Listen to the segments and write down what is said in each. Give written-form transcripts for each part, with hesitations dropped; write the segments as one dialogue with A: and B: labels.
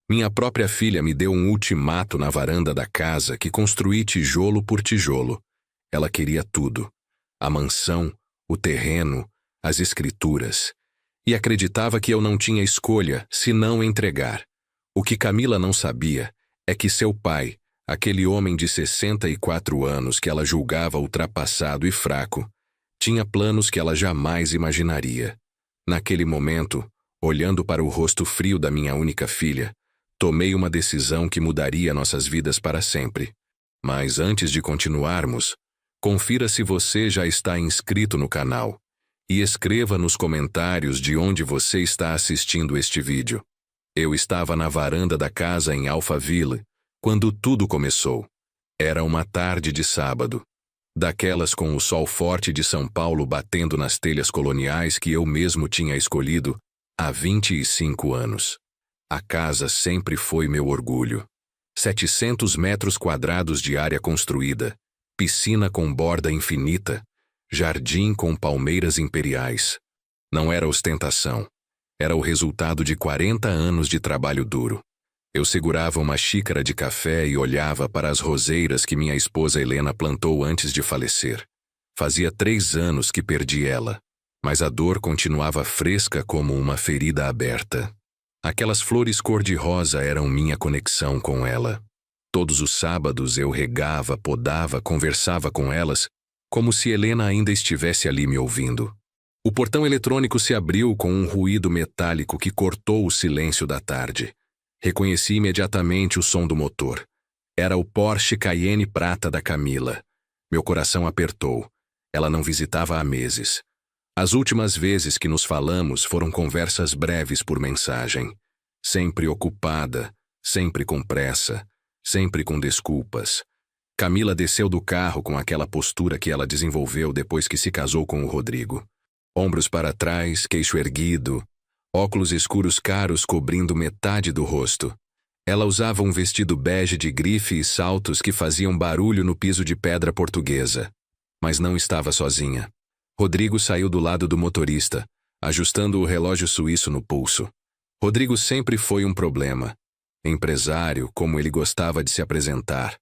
A: Minha própria filha me deu um ultimato na varanda da casa que construí tijolo por tijolo. Ela queria tudo: a mansão, o terreno, as escrituras. E acreditava que eu não tinha escolha se não entregar. O que Camila não sabia é que seu pai, aquele homem de 64 anos que ela julgava ultrapassado e fraco, tinha planos que ela jamais imaginaria. Naquele momento, olhando para o rosto frio da minha única filha, tomei uma decisão que mudaria nossas vidas para sempre. Mas antes de continuarmos, confira se você já está inscrito no canal e escreva nos comentários de onde você está assistindo este vídeo. Eu estava na varanda da casa em Alphaville quando tudo começou. Era uma tarde de sábado, daquelas com o sol forte de São Paulo batendo nas telhas coloniais que eu mesmo tinha escolhido há 25 anos. A casa sempre foi meu orgulho. 700 metros quadrados de área construída, piscina com borda infinita, jardim com palmeiras imperiais. Não era ostentação. Era o resultado de 40 anos de trabalho duro. Eu segurava uma xícara de café e olhava para as roseiras que minha esposa Helena plantou antes de falecer. Fazia 3 anos que perdi ela, mas a dor continuava fresca como uma ferida aberta. Aquelas flores cor-de-rosa eram minha conexão com ela. Todos os sábados eu regava, podava, conversava com elas, como se Helena ainda estivesse ali me ouvindo. O portão eletrônico se abriu com um ruído metálico que cortou o silêncio da tarde. Reconheci imediatamente o som do motor. Era o Porsche Cayenne prata da Camila. Meu coração apertou. Ela não visitava há meses. As últimas vezes que nos falamos foram conversas breves por mensagem. Sempre ocupada, sempre com pressa, sempre com desculpas. Camila desceu do carro com aquela postura que ela desenvolveu depois que se casou com o Rodrigo. Ombros para trás, queixo erguido, óculos escuros caros cobrindo metade do rosto. Ela usava um vestido bege de grife e saltos que faziam barulho no piso de pedra portuguesa. Mas não estava sozinha. Rodrigo saiu do lado do motorista, ajustando o relógio suíço no pulso. Rodrigo sempre foi um problema. Empresário, como ele gostava de se apresentar.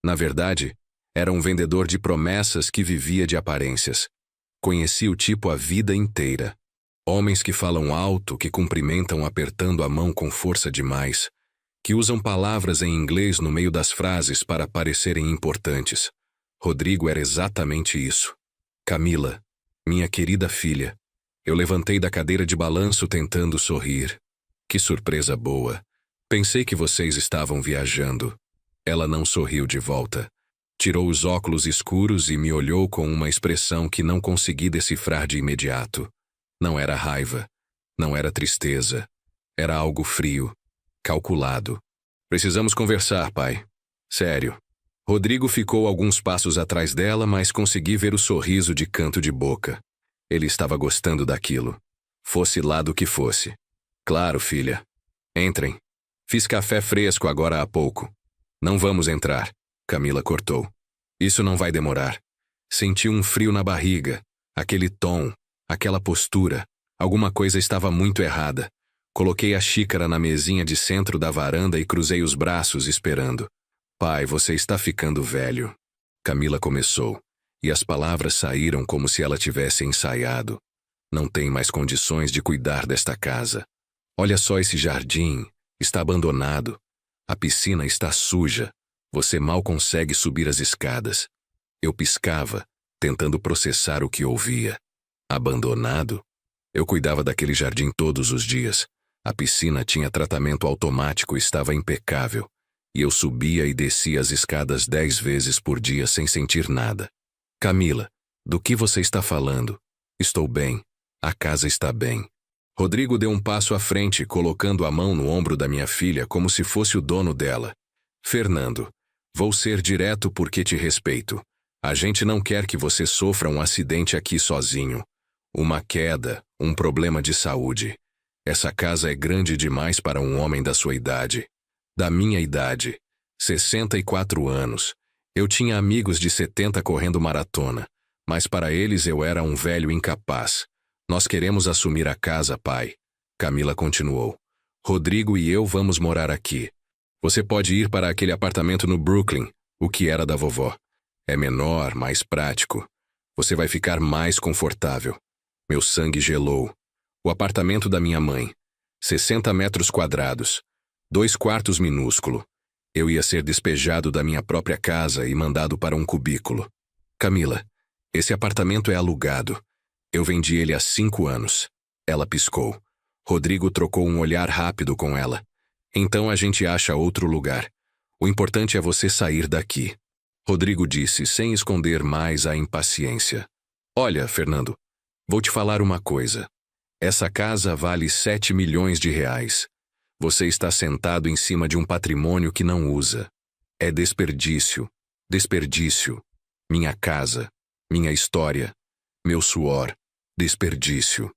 A: Na verdade, era um vendedor de promessas que vivia de aparências. Conheci o tipo a vida inteira. Homens que falam alto, que cumprimentam apertando a mão com força demais, que usam palavras em inglês no meio das frases para parecerem importantes. Rodrigo era exatamente isso. Camila, minha querida filha. Eu levantei da cadeira de balanço tentando sorrir. Que surpresa boa. Pensei que vocês estavam viajando. Ela não sorriu de volta. Tirou os óculos escuros e me olhou com uma expressão que não consegui decifrar de imediato. Não era raiva. Não era tristeza. Era algo frio. Calculado. Precisamos conversar, pai. Sério. Rodrigo ficou alguns passos atrás dela, mas consegui ver o sorriso de canto de boca. Ele estava gostando daquilo. Fosse lá do que fosse. Claro, filha. Entrem. Fiz café fresco agora há pouco. Não vamos entrar. Camila cortou. Isso não vai demorar. Senti um frio na barriga. Aquele tom, aquela postura. Alguma coisa estava muito errada. Coloquei a xícara na mesinha de centro da varanda e cruzei os braços esperando. Pai, você está ficando velho. Camila começou, e as palavras saíram como se ela tivesse ensaiado. Não tem mais condições de cuidar desta casa. Olha só esse jardim. Está abandonado. A piscina está suja. Você mal consegue subir as escadas. Eu piscava, tentando processar o que ouvia. Abandonado? Eu cuidava daquele jardim todos os dias. A piscina tinha tratamento automático e estava impecável. E eu subia e descia as escadas 10 vezes por dia sem sentir nada. Camila, do que você está falando? Estou bem. A casa está bem. Rodrigo deu um passo à frente, colocando a mão no ombro da minha filha como se fosse o dono dela. Fernando, vou ser direto porque te respeito. A gente não quer que você sofra um acidente aqui sozinho. Uma queda, um problema de saúde. Essa casa é grande demais para um homem da sua idade. Da minha idade, 64 anos. Eu tinha amigos de 70 correndo maratona, mas para eles eu era um velho incapaz. Nós queremos assumir a casa, pai. Camila continuou. Rodrigo e eu vamos morar aqui. Você pode ir para aquele apartamento no Brooklyn, o que era da vovó. É menor, mais prático. Você vai ficar mais confortável. Meu sangue gelou. O apartamento da minha mãe. 60 metros quadrados. 2 quartos minúsculo. Eu ia ser despejado da minha própria casa e mandado para um cubículo. Camila, esse apartamento é alugado. Eu vendi ele há 5 anos. Ela piscou. Rodrigo trocou um olhar rápido com ela. Então a gente acha outro lugar. O importante é você sair daqui. Rodrigo disse, sem esconder mais a impaciência. Olha, Fernando, vou te falar uma coisa. Essa casa vale 7 milhões de reais. Você está sentado em cima de um patrimônio que não usa. É desperdício. Desperdício. Minha casa. Minha história. Meu suor. Desperdício.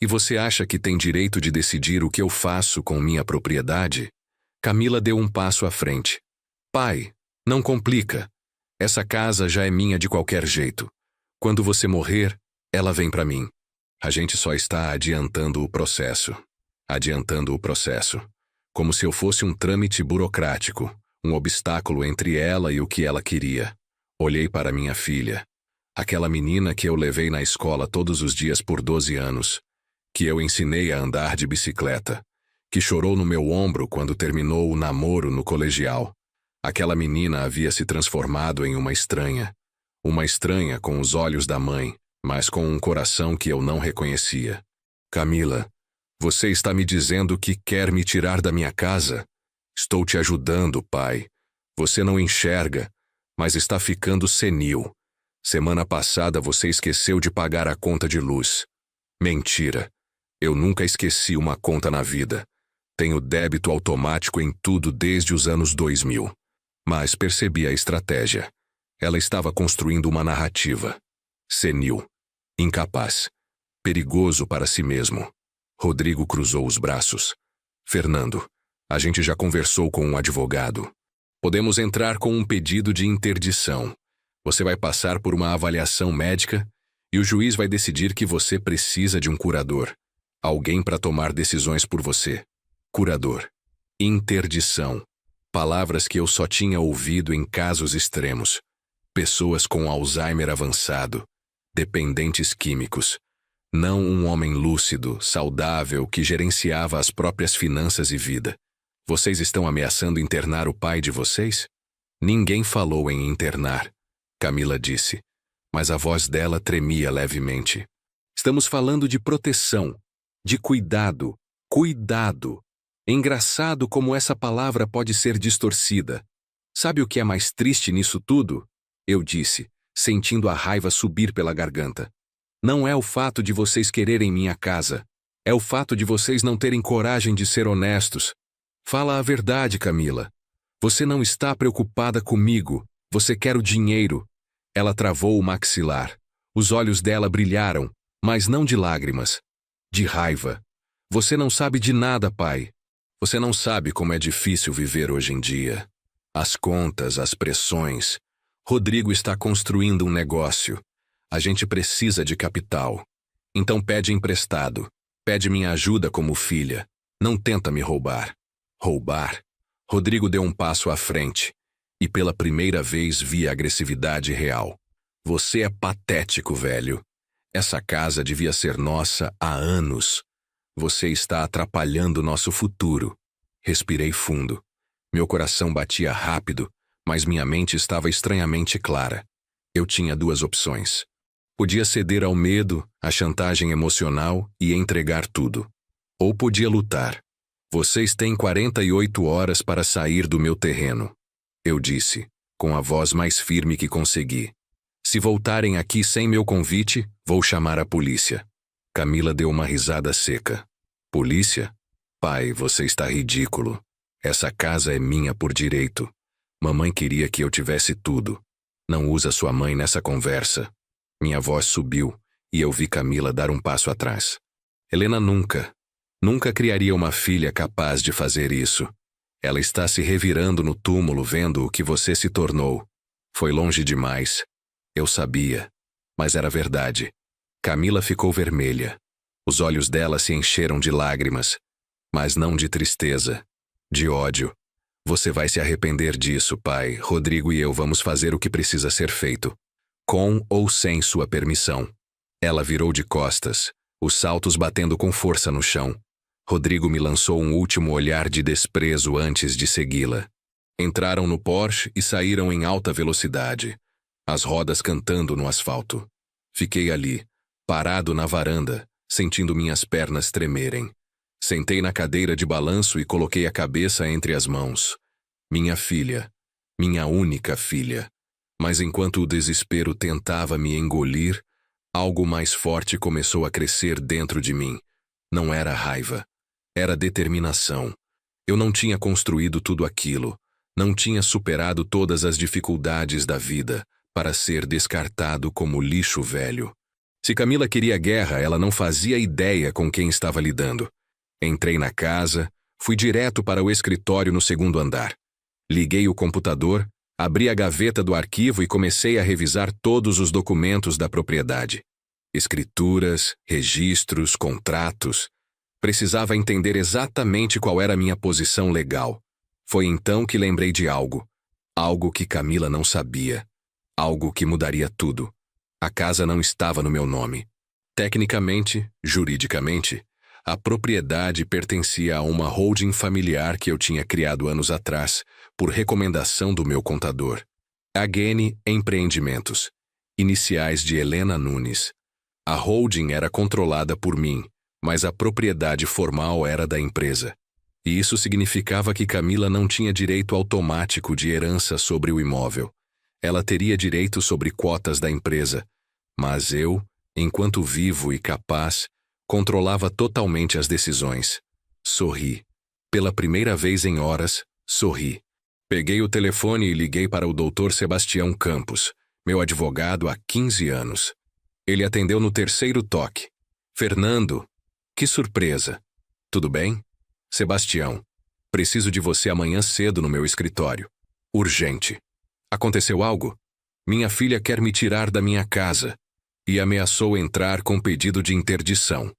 A: E você acha que tem direito de decidir o que eu faço com minha propriedade? Camila deu um passo à frente. Pai, não complica. Essa casa já é minha de qualquer jeito. Quando você morrer, ela vem para mim. A gente só está adiantando o processo. Adiantando o processo. Como se eu fosse um trâmite burocrático, um obstáculo entre ela e o que ela queria. Olhei para minha filha. Aquela menina que eu levei na escola todos os dias por 12 anos. Que eu ensinei a andar de bicicleta. Que chorou no meu ombro quando terminou o namoro no colegial. Aquela menina havia se transformado em uma estranha. Uma estranha com os olhos da mãe, mas com um coração que eu não reconhecia. Camila, você está me dizendo que quer me tirar da minha casa? Estou te ajudando, pai. Você não enxerga, mas está ficando senil. Semana passada você esqueceu de pagar a conta de luz. Mentira. Eu nunca esqueci uma conta na vida. Tenho débito automático em tudo desde os anos 2000. Mas percebi a estratégia. Ela estava construindo uma narrativa. Senil. Incapaz. Perigoso para si mesmo. Rodrigo cruzou os braços. Fernando, a gente já conversou com um advogado. Podemos entrar com um pedido de interdição. Você vai passar por uma avaliação médica e o juiz vai decidir que você precisa de um curador. Alguém para tomar decisões por você. Curador. Interdição. Palavras que eu só tinha ouvido em casos extremos. Pessoas com Alzheimer avançado. Dependentes químicos. Não um homem lúcido, saudável, que gerenciava as próprias finanças e vida. Vocês estão ameaçando internar o pai de vocês? Ninguém falou em internar, Camila disse, mas a voz dela tremia levemente. Estamos falando de proteção, de cuidado, cuidado. Engraçado como essa palavra pode ser distorcida. Sabe o que é mais triste nisso tudo? Eu disse, sentindo a raiva subir pela garganta. Não é o fato de vocês quererem minha casa. É o fato de vocês não terem coragem de ser honestos. Fala a verdade, Camila. Você não está preocupada comigo. Você quer o dinheiro. Ela travou o maxilar. Os olhos dela brilharam, mas não de lágrimas. De raiva. Você não sabe de nada, pai. Você não sabe como é difícil viver hoje em dia. As contas, as pressões. Rodrigo está construindo um negócio. A gente precisa de capital. Então pede emprestado. Pede minha ajuda como filha. Não tenta me roubar. Roubar? Rodrigo deu um passo à frente. E pela primeira vez vi a agressividade real. Você é patético, velho. Essa casa devia ser nossa há anos. Você está atrapalhando nosso futuro. Respirei fundo. Meu coração batia rápido, mas minha mente estava estranhamente clara. Eu tinha 2 opções. Podia ceder ao medo, à chantagem emocional e entregar tudo. Ou podia lutar. Vocês têm 48 horas para sair do meu terreno. Eu disse, com a voz mais firme que consegui. Se voltarem aqui sem meu convite, vou chamar a polícia. Camila deu uma risada seca. Polícia? Pai, você está ridículo. Essa casa é minha por direito. Mamãe queria que eu tivesse tudo. Não usa sua mãe nessa conversa. Minha voz subiu e eu vi Camila dar um passo atrás. Helena nunca criaria uma filha capaz de fazer isso. Ela está se revirando no túmulo vendo o que você se tornou. Foi longe demais. Eu sabia, mas era verdade. Camila ficou vermelha. Os olhos dela se encheram de lágrimas. Mas não de tristeza, de ódio. Você vai se arrepender disso, pai. Rodrigo e eu vamos fazer o que precisa ser feito. Com ou sem sua permissão. Ela virou de costas, os saltos batendo com força no chão. Rodrigo me lançou um último olhar de desprezo antes de segui-la. Entraram no Porsche e saíram em alta velocidade, as rodas cantando no asfalto. Fiquei ali, parado na varanda, sentindo minhas pernas tremerem. Sentei na cadeira de balanço e coloquei a cabeça entre as mãos. Minha filha, minha única filha. Mas enquanto o desespero tentava me engolir, algo mais forte começou a crescer dentro de mim. Não era raiva, era determinação. Eu não tinha construído tudo aquilo, não tinha superado todas as dificuldades da vida para ser descartado como lixo velho. Se Camila queria guerra, ela não fazia ideia com quem estava lidando. Entrei na casa, fui direto para o escritório no segundo andar. Liguei o computador, abri a gaveta do arquivo e comecei a revisar todos os documentos da propriedade. Escrituras, registros, contratos. Precisava entender exatamente qual era a minha posição legal. Foi então que lembrei de algo. Algo que Camila não sabia. Algo que mudaria tudo. A casa não estava no meu nome. Tecnicamente, juridicamente, a propriedade pertencia a uma holding familiar que eu tinha criado anos atrás, por recomendação do meu contador. AGN Empreendimentos. Iniciais de Helena Nunes. A holding era controlada por mim, mas a propriedade formal era da empresa. E isso significava que Camila não tinha direito automático de herança sobre o imóvel. Ela teria direito sobre cotas da empresa, mas eu, enquanto vivo e capaz, controlava totalmente as decisões. Sorri. Pela primeira vez em horas, sorri. Peguei o telefone e liguei para o Dr. Sebastião Campos, meu advogado há 15 anos. Ele atendeu no terceiro toque. Fernando, que surpresa. Tudo bem? Sebastião, preciso de você amanhã cedo no meu escritório. Urgente. Aconteceu algo? Minha filha quer me tirar da minha casa e ameaçou entrar com pedido de interdição.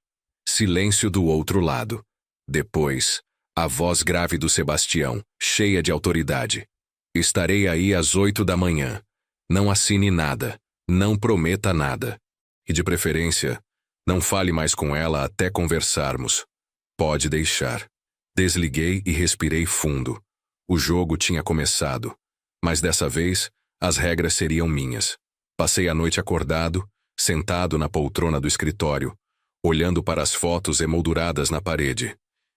A: Silêncio do outro lado. Depois, a voz grave do Sebastião, cheia de autoridade. Estarei aí às 8 da manhã. Não assine nada. Não prometa nada. E de preferência, não fale mais com ela até conversarmos. Pode deixar. Desliguei e respirei fundo. O jogo tinha começado. Mas dessa vez, as regras seriam minhas. Passei a noite acordado, sentado na poltrona do escritório, olhando para as fotos emolduradas na parede.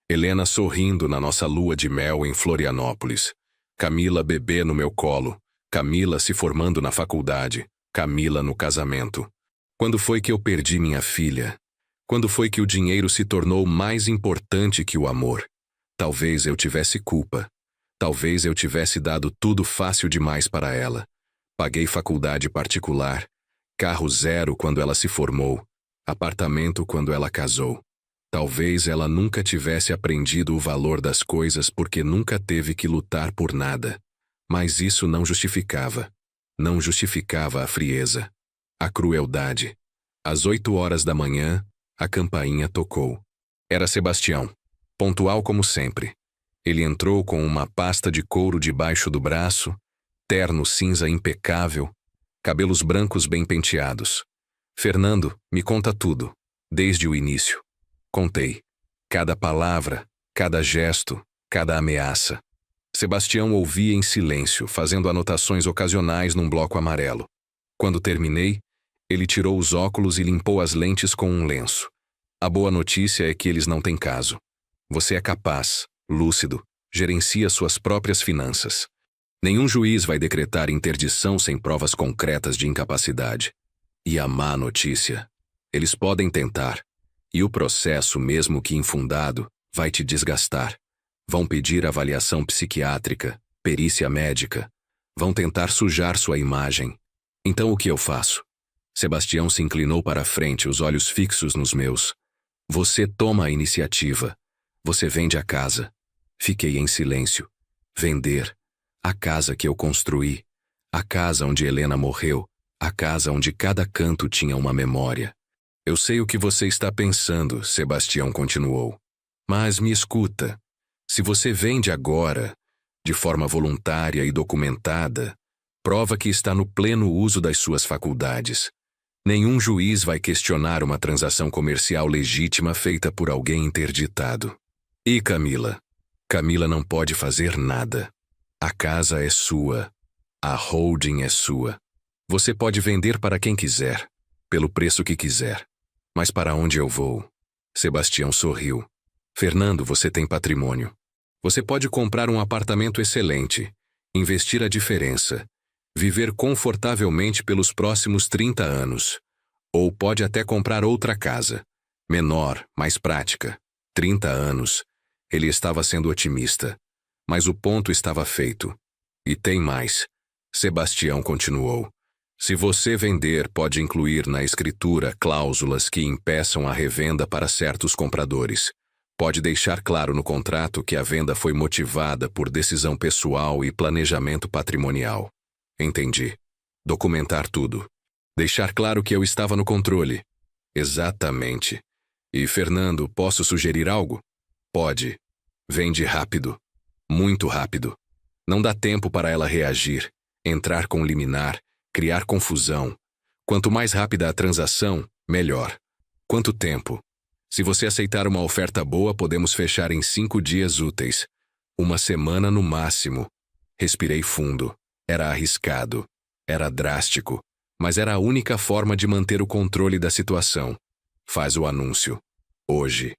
A: Helena sorrindo na nossa lua de mel em Florianópolis. Camila bebê no meu colo. Camila se formando na faculdade. Camila no casamento. Quando foi que eu perdi minha filha? Quando foi que o dinheiro se tornou mais importante que o amor? Talvez eu tivesse culpa. Talvez eu tivesse dado tudo fácil demais para ela. Paguei faculdade particular, carro zero quando ela se formou, apartamento quando ela casou. Talvez ela nunca tivesse aprendido o valor das coisas porque nunca teve que lutar por nada. Mas isso não justificava. Não justificava a frieza, a crueldade. Às 8 horas da manhã, a campainha tocou. Era Sebastião, pontual como sempre. Ele entrou com uma pasta de couro debaixo do braço, terno cinza impecável, cabelos brancos bem penteados. Fernando, me conta tudo, desde o início. Contei. Cada palavra, cada gesto, cada ameaça. Sebastião ouvia em silêncio, fazendo anotações ocasionais num bloco amarelo. Quando terminei, ele tirou os óculos e limpou as lentes com um lenço. A boa notícia é que eles não têm caso. Você é capaz, lúcido, gerencia suas próprias finanças. Nenhum juiz vai decretar interdição sem provas concretas de incapacidade. E a má notícia? Eles podem tentar. E o processo, mesmo que infundado, vai te desgastar. Vão pedir avaliação psiquiátrica, perícia médica. Vão tentar sujar sua imagem. Então o que eu faço? Sebastião se inclinou para a frente, os olhos fixos nos meus. Você toma a iniciativa. Você vende a casa. Fiquei em silêncio. Vender. A casa que eu construí. A casa onde Helena morreu. A casa onde cada canto tinha uma memória. Eu sei o que você está pensando, Sebastião continuou. Mas me escuta. Se você vende agora, de forma voluntária e documentada, prova que está no pleno uso das suas faculdades. Nenhum juiz vai questionar uma transação comercial legítima feita por alguém interditado. E Camila? Camila não pode fazer nada. A casa é sua. A holding é sua. Você pode vender para quem quiser, pelo preço que quiser. Mas para onde eu vou? Sebastião sorriu. Fernando, você tem patrimônio. Você pode comprar um apartamento excelente, investir a diferença, viver confortavelmente pelos próximos 30 anos. Ou pode até comprar outra casa, menor, mais prática. 30 anos. Ele estava sendo otimista. Mas o ponto estava feito. E tem mais. Sebastião continuou. Se você vender, pode incluir na escritura cláusulas que impeçam a revenda para certos compradores. Pode deixar claro no contrato que a venda foi motivada por decisão pessoal e planejamento patrimonial. Entendi. Documentar tudo. Deixar claro que eu estava no controle. Exatamente. E, Fernando, posso sugerir algo? Pode. Vende rápido. Muito rápido. Não dá tempo para ela reagir, entrar com liminar, criar confusão. Quanto mais rápida a transação, melhor. Quanto tempo? Se você aceitar uma oferta boa, podemos fechar em 5 dias úteis. 1 semana no máximo. Respirei fundo. Era arriscado. Era drástico. Mas era a única forma de manter o controle da situação. Faz o anúncio. Hoje.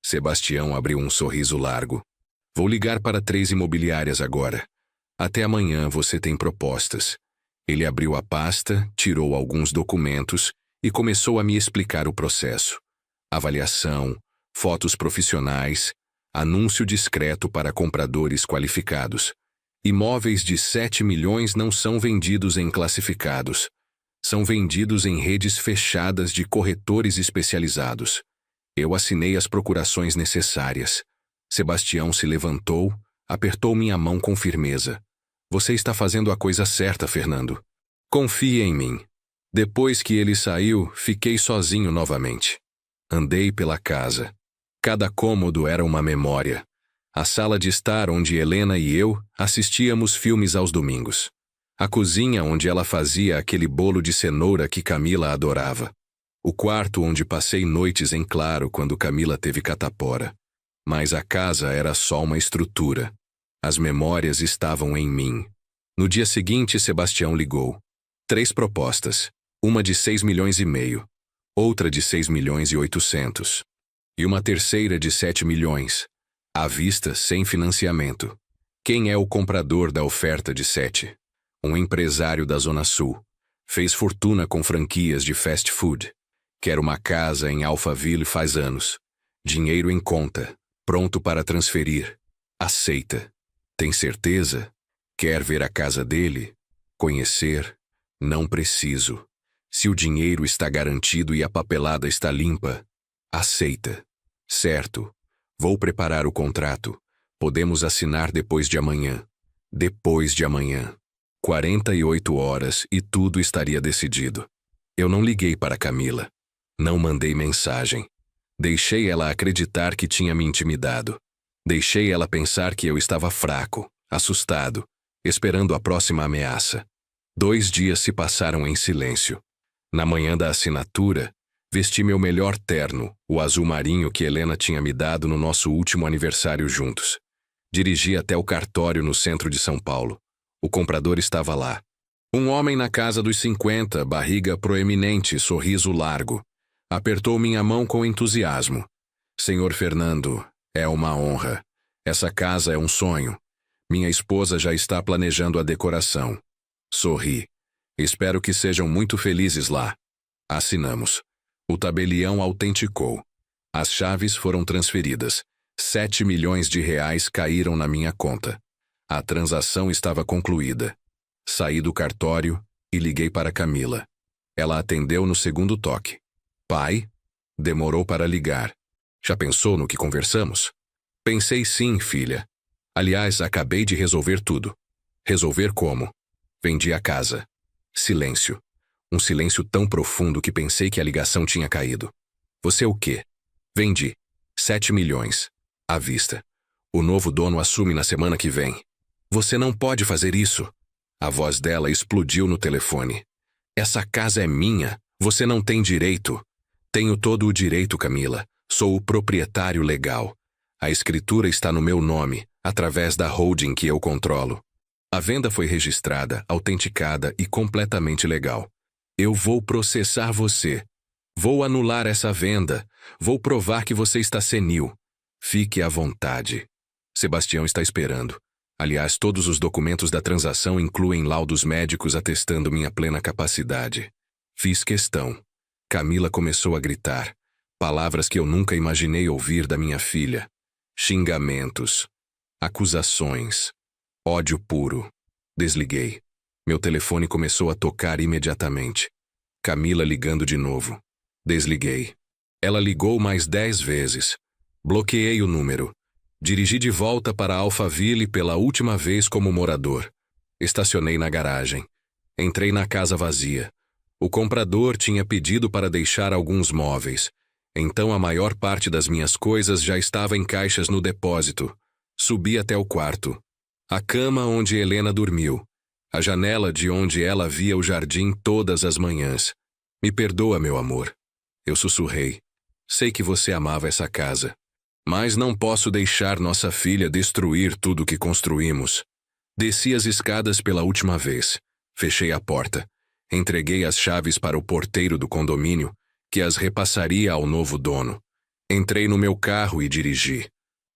A: Sebastião abriu um sorriso largo. Vou ligar para 3 imobiliárias agora. Até amanhã você tem propostas. Ele abriu a pasta, tirou alguns documentos e começou a me explicar o processo. Avaliação, fotos profissionais, anúncio discreto para compradores qualificados. Imóveis de 7 milhões não são vendidos em classificados. São vendidos em redes fechadas de corretores especializados. Eu assinei as procurações necessárias. Sebastião se levantou, apertou minha mão com firmeza. Você está fazendo a coisa certa, Fernando. Confie em mim. Depois que ele saiu, fiquei sozinho novamente. Andei pela casa. Cada cômodo era uma memória. A sala de estar onde Helena e eu assistíamos filmes aos domingos. A cozinha onde ela fazia aquele bolo de cenoura que Camila adorava. O quarto onde passei noites em claro quando Camila teve catapora. Mas a casa era só uma estrutura. As memórias estavam em mim. No dia seguinte, Sebastião ligou. 3 propostas. Uma de 6 milhões e meio. Outra de 6 milhões e 800. E uma terceira de 7 milhões. À vista, sem financiamento. Quem é o comprador da oferta de 7? Um empresário da Zona Sul. Fez fortuna com franquias de fast food. Quer uma casa em Alphaville faz anos. Dinheiro em conta. Pronto para transferir. Aceita. Tem certeza? Quer ver a casa dele? Conhecer? Não preciso. Se o dinheiro está garantido e a papelada está limpa, aceita. Certo. Vou preparar o contrato. Podemos assinar depois de amanhã. Depois de amanhã. 48 horas e tudo estaria decidido. Eu não liguei para Camila. Não mandei mensagem. Deixei ela acreditar que tinha me intimidado. Deixei ela pensar que eu estava fraco, assustado, esperando a próxima ameaça. 2 dias se passaram em silêncio. Na manhã da assinatura, vesti meu melhor terno, o azul marinho que Helena tinha me dado no nosso último aniversário juntos. Dirigi até o cartório no centro de São Paulo. O comprador estava lá. Um homem na casa dos 50, barriga proeminente, sorriso largo. Apertou minha mão com entusiasmo. Senhor Fernando, é uma honra. Essa casa é um sonho. Minha esposa já está planejando a decoração. Sorri. Espero que sejam muito felizes lá. Assinamos. O tabelião autenticou. As chaves foram transferidas. 7 milhões de reais caíram na minha conta. A transação estava concluída. Saí do cartório e liguei para Camila. Ela atendeu no segundo toque. Pai? Demorou para ligar. Já pensou no que conversamos? Pensei sim, filha. Aliás, acabei de resolver tudo. Resolver como? Vendi a casa. Silêncio. Um silêncio tão profundo que pensei que a ligação tinha caído. Você o quê? Vendi. 7 milhões. À vista. O novo dono assume na semana que vem. Você não pode fazer isso. A voz dela explodiu no telefone. Essa casa é minha. Você não tem direito. Tenho todo o direito, Camila. Sou o proprietário legal. A escritura está no meu nome, através da holding que eu controlo. A venda foi registrada, autenticada e completamente legal. Eu vou processar você. Vou anular essa venda. Vou provar que você está senil. Fique à vontade. Sebastião está esperando. Aliás, todos os documentos da transação incluem laudos médicos atestando minha plena capacidade. Fiz questão. Camila começou a gritar. Palavras que eu nunca imaginei ouvir da minha filha. Xingamentos. Acusações. Ódio puro. Desliguei. Meu telefone começou a tocar imediatamente. Camila ligando de novo. Desliguei. Ela ligou mais 10 vezes. Bloqueei o número. Dirigi de volta para Alphaville pela última vez como morador. Estacionei na garagem. Entrei na casa vazia. O comprador tinha pedido para deixar alguns móveis. Então a maior parte das minhas coisas já estava em caixas no depósito. Subi até o quarto. A cama onde Helena dormiu. A janela de onde ela via o jardim todas as manhãs. Me perdoa, meu amor. Eu sussurrei. Sei que você amava essa casa. Mas não posso deixar nossa filha destruir tudo que construímos. Desci as escadas pela última vez. Fechei a porta. Entreguei as chaves para o porteiro do condomínio, que as repassaria ao novo dono. Entrei no meu carro e dirigi.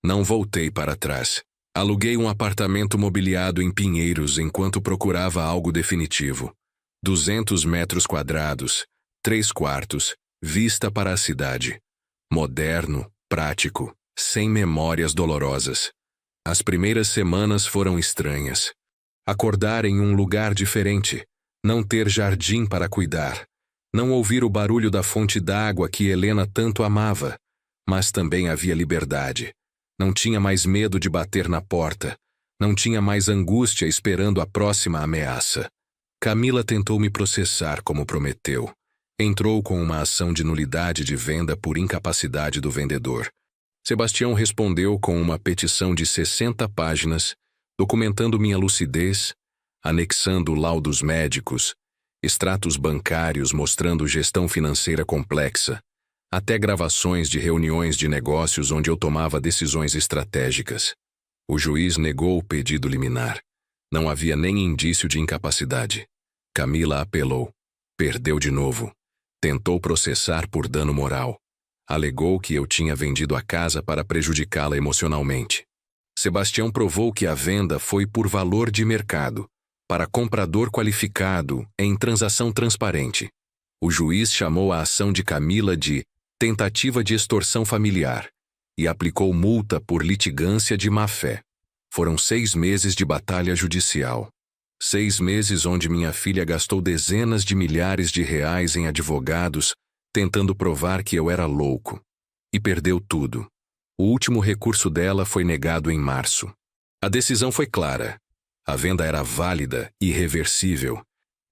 A: Não voltei para trás. Aluguei um apartamento mobiliado em Pinheiros enquanto procurava algo definitivo. 200 metros quadrados, 3 quartos, vista para a cidade. Moderno, prático, sem memórias dolorosas. As primeiras semanas foram estranhas. Acordar em um lugar diferente, não ter jardim para cuidar, não ouvir o barulho da fonte d'água que Helena tanto amava, mas também havia liberdade. Não tinha mais medo de bater na porta, não tinha mais angústia esperando a próxima ameaça. Camila tentou me processar como prometeu. Entrou com uma ação de nulidade de venda por incapacidade do vendedor. Sebastião respondeu com uma petição de 60 páginas, documentando minha lucidez, anexando laudos médicos, extratos bancários mostrando gestão financeira complexa, até gravações de reuniões de negócios onde eu tomava decisões estratégicas. O juiz negou o pedido liminar. Não havia nem indício de incapacidade. Camila apelou. Perdeu de novo. Tentou processar por dano moral. Alegou que eu tinha vendido a casa para prejudicá-la emocionalmente. Sebastião provou que a venda foi por valor de mercado, para comprador qualificado, em transação transparente. O juiz chamou a ação de Camila de tentativa de extorsão familiar e aplicou multa por litigância de má-fé. Foram 6 meses de batalha judicial. 6 meses onde minha filha gastou dezenas de milhares de reais em advogados tentando provar que eu era louco. E perdeu tudo. O último recurso dela foi negado em março. A decisão foi clara. A venda era válida e irreversível,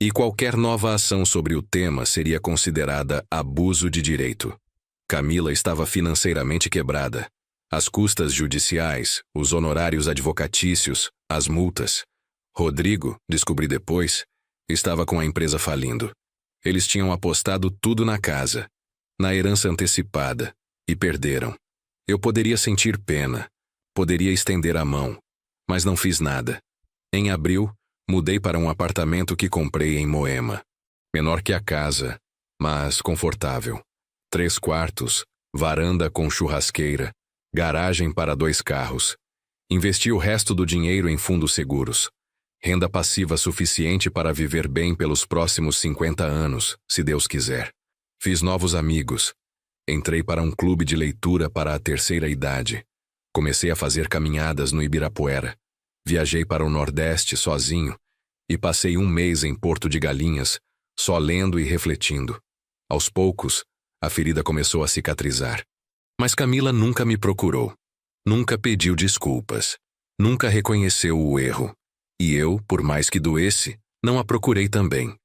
A: e qualquer nova ação sobre o tema seria considerada abuso de direito. Camila estava financeiramente quebrada. As custas judiciais, os honorários advocatícios, as multas. Rodrigo, descobri depois, estava com a empresa falindo. Eles tinham apostado tudo na casa, na herança antecipada, e perderam. Eu poderia sentir pena, poderia estender a mão, mas não fiz nada. Em abril, mudei para um apartamento que comprei em Moema. Menor que a casa, mas confortável. 3 quartos, varanda com churrasqueira, garagem para 2 carros. Investi o resto do dinheiro em fundos seguros. Renda passiva suficiente para viver bem pelos próximos 50 anos, se Deus quiser. Fiz novos amigos. Entrei para um clube de leitura para a terceira idade. Comecei a fazer caminhadas no Ibirapuera. Viajei para o Nordeste sozinho e passei 1 mês em Porto de Galinhas, só lendo e refletindo. Aos poucos, a ferida começou a cicatrizar. Mas Camila nunca me procurou. Nunca pediu desculpas. Nunca reconheceu o erro. E eu, por mais que doesse, não a procurei também.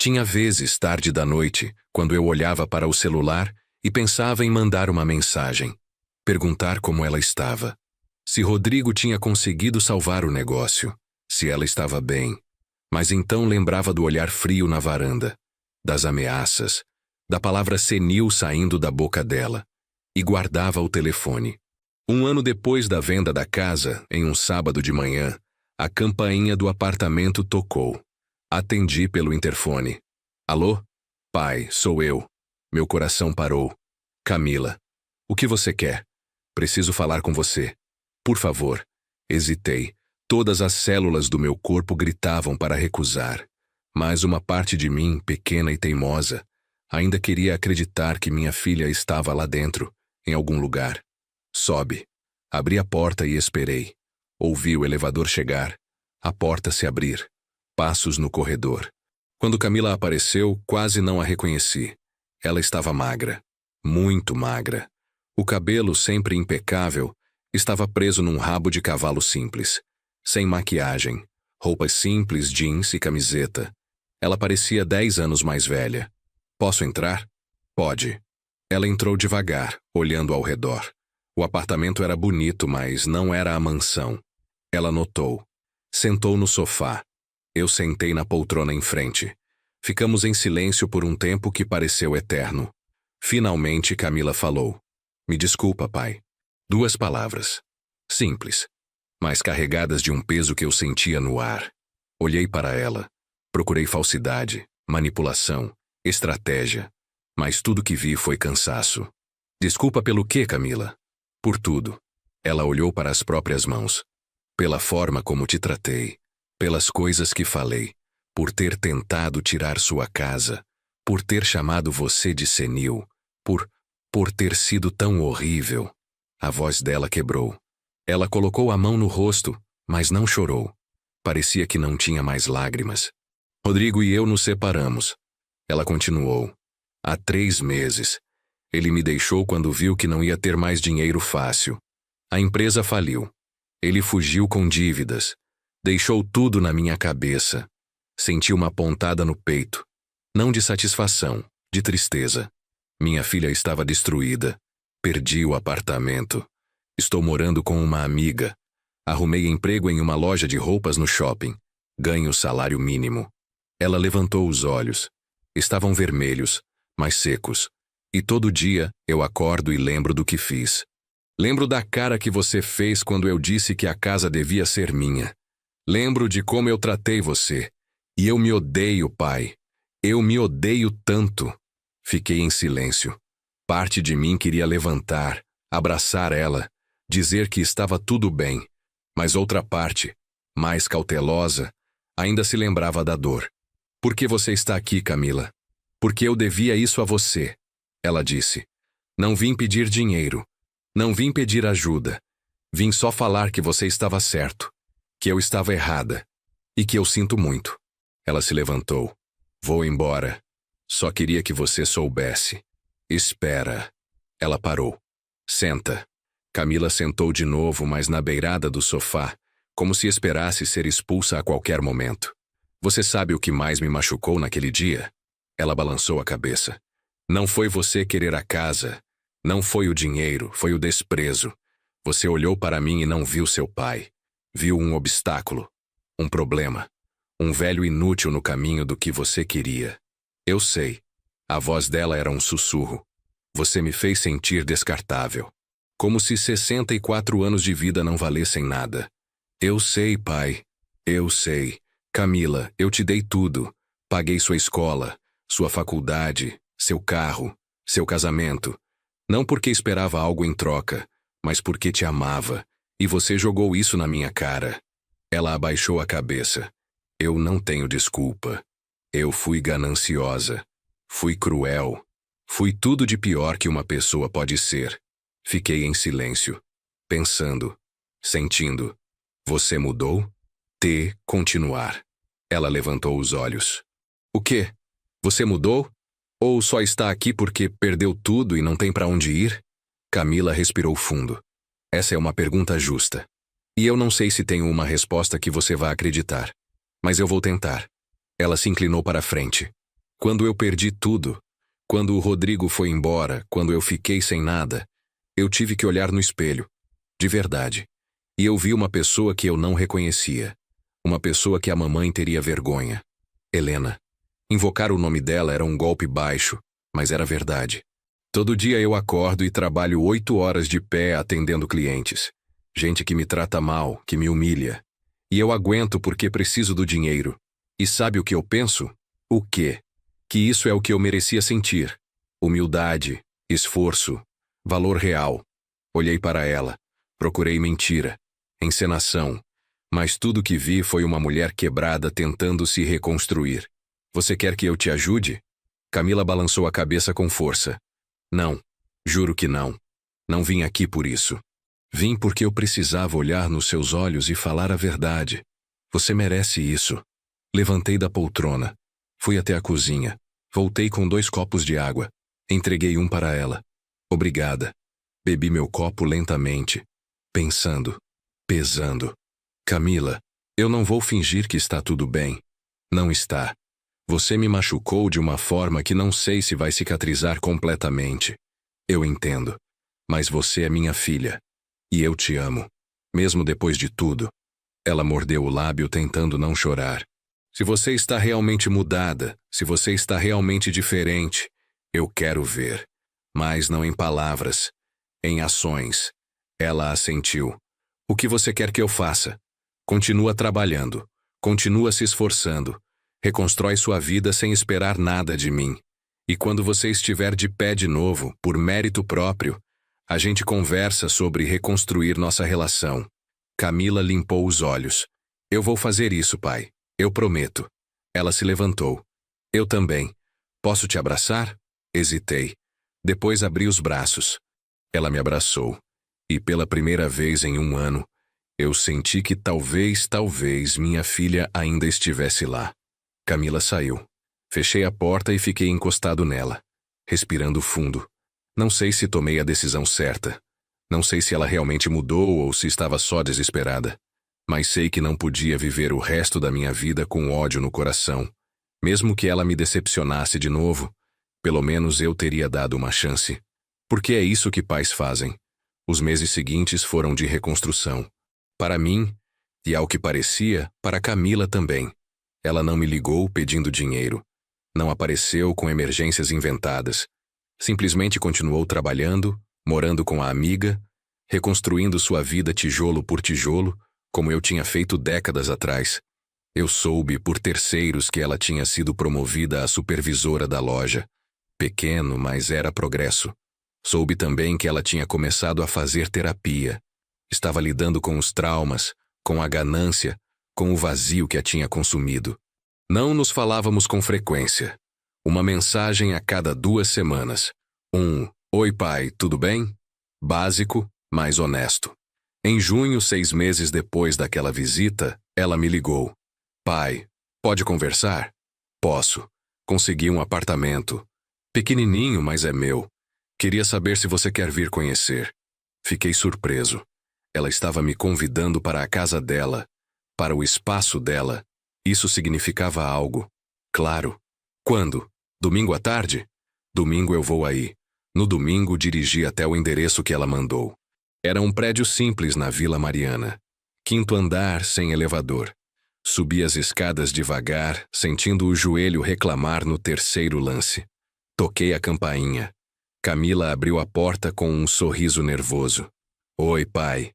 A: Tinha vezes, tarde da noite, quando eu olhava para o celular e pensava em mandar uma mensagem. perguntar como ela estava. Se Rodrigo tinha conseguido salvar o negócio, se ela estava bem. Mas então lembrava do olhar frio na varanda, das ameaças, da palavra senil saindo da boca dela, e guardava o telefone. 1 ano depois da venda da casa, em um sábado de manhã, a campainha do apartamento tocou. Atendi pelo interfone. Alô? Pai, sou eu. Meu coração parou. Camila. O que você quer? Preciso falar com você. Por favor. Hesitei. Todas as células do meu corpo gritavam para recusar. Mas uma parte de mim, pequena e teimosa, ainda queria acreditar que minha filha estava lá dentro, em algum lugar. Sobe. Abri a porta e esperei. Ouvi o elevador chegar. A porta se abrir. Passos no corredor. Quando Camila apareceu, quase não a reconheci. Ela estava magra. Muito magra. O cabelo, sempre impecável, estava preso num rabo de cavalo simples. Sem maquiagem. Roupas simples, jeans e camiseta. Ela parecia 10 anos mais velha. Posso entrar? Pode. Ela entrou devagar, olhando ao redor. O apartamento era bonito, mas não era a mansão. Ela notou. Sentou no sofá. Eu sentei na poltrona em frente. Ficamos em silêncio por um tempo que pareceu eterno. Finalmente Camila falou. Me desculpa, pai. 2 palavras. Simples, mas carregadas de um peso que eu sentia no ar. Olhei para ela. Procurei falsidade, manipulação, estratégia. Mas tudo que vi foi cansaço. Desculpa pelo quê, Camila? Por tudo. Ela olhou para as próprias mãos. Pela forma como te tratei. Pelas coisas que falei. Por ter tentado tirar sua casa. Por ter chamado você de senil. Por ter sido tão horrível. A voz dela quebrou. Ela colocou a mão no rosto, mas não chorou. Parecia que não tinha mais lágrimas. Rodrigo e eu nos separamos. Ela continuou. Há 3 meses. Ele me deixou quando viu que não ia ter mais dinheiro fácil. A empresa faliu. Ele fugiu com dívidas. Deixou tudo na minha cabeça. Senti uma pontada no peito. Não de satisfação, de tristeza. Minha filha estava destruída. Perdi o apartamento. Estou morando com uma amiga. Arrumei emprego em uma loja de roupas no shopping. Ganho salário mínimo. Ela levantou os olhos. Estavam vermelhos, mas secos. E todo dia eu acordo e lembro do que fiz. Lembro da cara que você fez quando eu disse que a casa devia ser minha. Lembro de como eu tratei você. E eu me odeio, pai. Eu me odeio tanto. Fiquei em silêncio. Parte de mim queria levantar, abraçar ela, dizer que estava tudo bem. Mas outra parte, mais cautelosa, ainda se lembrava da dor. Por que você está aqui, Camila? Porque eu devia isso a você. Ela disse. Não vim pedir dinheiro. Não vim pedir ajuda. Vim só falar que você estava certo. Que eu estava errada. E que eu sinto muito. Ela se levantou. Vou embora. Só queria que você soubesse. Espera. Ela parou. Senta. Camila sentou de novo, mas na beirada do sofá, como se esperasse ser expulsa a qualquer momento. Você sabe o que mais me machucou naquele dia? Ela balançou a cabeça. Não foi você querer a casa. Não foi o dinheiro, foi o desprezo. Você olhou para mim e não viu seu pai. Viu um obstáculo. Um problema. Um velho inútil no caminho do que você queria. Eu sei. A voz dela era um sussurro. Você me fez sentir descartável. Como se 64 anos de vida não valessem nada. Eu sei, pai. Eu sei. Camila, eu te dei tudo. Paguei sua escola, sua faculdade, seu carro, seu casamento. Não porque esperava algo em troca, mas porque te amava. E você jogou isso na minha cara. Ela abaixou a cabeça. Eu não tenho desculpa. Eu fui gananciosa. Fui cruel. Fui tudo de pior que uma pessoa pode ser. Fiquei em silêncio, pensando, sentindo. Você mudou? Continuar. Ela levantou os olhos. O quê? Você mudou? Ou só está aqui porque perdeu tudo e não tem para onde ir? Camila respirou fundo. Essa é uma pergunta justa. E eu não sei se tenho uma resposta que você vá acreditar. Mas eu vou tentar. Ela se inclinou para a frente. Quando eu perdi tudo, quando o Rodrigo foi embora, quando eu fiquei sem nada, Eu tive que olhar no espelho. De verdade. E eu vi uma pessoa que eu não reconhecia. Uma pessoa que a mamãe teria vergonha. Helena. Invocar o nome dela era um golpe baixo, mas era verdade. Todo dia eu acordo e trabalho 8 horas de pé atendendo clientes. Gente que me trata mal, que me humilha. E eu aguento porque preciso do dinheiro. E sabe o que eu penso? O quê? Que isso é o que eu merecia sentir. Humildade, esforço, valor real. Olhei para ela. Procurei mentira, encenação. Mas tudo que vi foi uma mulher quebrada tentando se reconstruir. Você quer que eu te ajude? Camila balançou a cabeça com força. Não, juro que não. Não vim aqui por isso. Vim porque eu precisava olhar nos seus olhos e falar a verdade. Você merece isso. Levantei da poltrona. Fui até a cozinha. Voltei com 2 copos de água. Entreguei um para ela. Obrigada. Bebi meu copo lentamente. Pensando. Pesando. Camila, eu não vou fingir que está tudo bem. Não está. Você me machucou de uma forma que não sei se vai cicatrizar completamente. Eu entendo. Mas você é minha filha. E eu te amo. Mesmo depois de tudo. Ela mordeu o lábio tentando não chorar. Se você está realmente mudada, se você está realmente diferente, eu quero ver. Mas não em palavras. Em ações. Ela assentiu. O que você quer que eu faça? Continua trabalhando. Continua se esforçando. Reconstrói sua vida sem esperar nada de mim. E quando você estiver de pé de novo, por mérito próprio, a gente conversa sobre reconstruir nossa relação. Camila limpou os olhos. Eu vou fazer isso, pai. Eu prometo. Ela se levantou. Eu também. Posso te abraçar? Hesitei. Depois abri os braços. Ela me abraçou. E pela primeira vez em 1 ano, eu senti que talvez minha filha ainda estivesse lá. Camila saiu. Fechei a porta e fiquei encostado nela, respirando fundo. Não sei se tomei a decisão certa. Não sei se ela realmente mudou ou se estava só desesperada. Mas sei que não podia viver o resto da minha vida com ódio no coração. Mesmo que ela me decepcionasse de novo, pelo menos eu teria dado uma chance. Porque é isso que pais fazem. Os meses seguintes foram de reconstrução. Para mim, e ao que parecia, para Camila também. Ela não me ligou pedindo dinheiro. Não apareceu com emergências inventadas. Simplesmente continuou trabalhando, morando com a amiga, reconstruindo sua vida tijolo por tijolo, como eu tinha feito décadas atrás. Eu soube por terceiros que ela tinha sido promovida a supervisora da loja. Pequeno, mas era progresso. Soube também que ela tinha começado a fazer terapia. Estava lidando com os traumas, com a ganância, com o vazio que a tinha consumido. Não nos falávamos com frequência. Uma mensagem a cada 2 semanas. Oi pai, tudo bem? Básico, mas honesto. Em junho, 6 meses depois daquela visita, ela me ligou. Pai, pode conversar? Posso. Consegui um apartamento. Pequenininho, mas é meu. Queria saber se você quer vir conhecer. Fiquei surpreso. Ela estava me convidando para a casa dela, para o espaço dela. Isso significava algo. Claro. Quando? Domingo à tarde? Domingo eu vou aí. No domingo dirigi até o endereço que ela mandou. Era um prédio simples na Vila Mariana. 5º andar, sem elevador. Subi as escadas devagar, sentindo o joelho reclamar no 3º lance. Toquei a campainha. Camila abriu a porta com um sorriso nervoso. Oi, pai.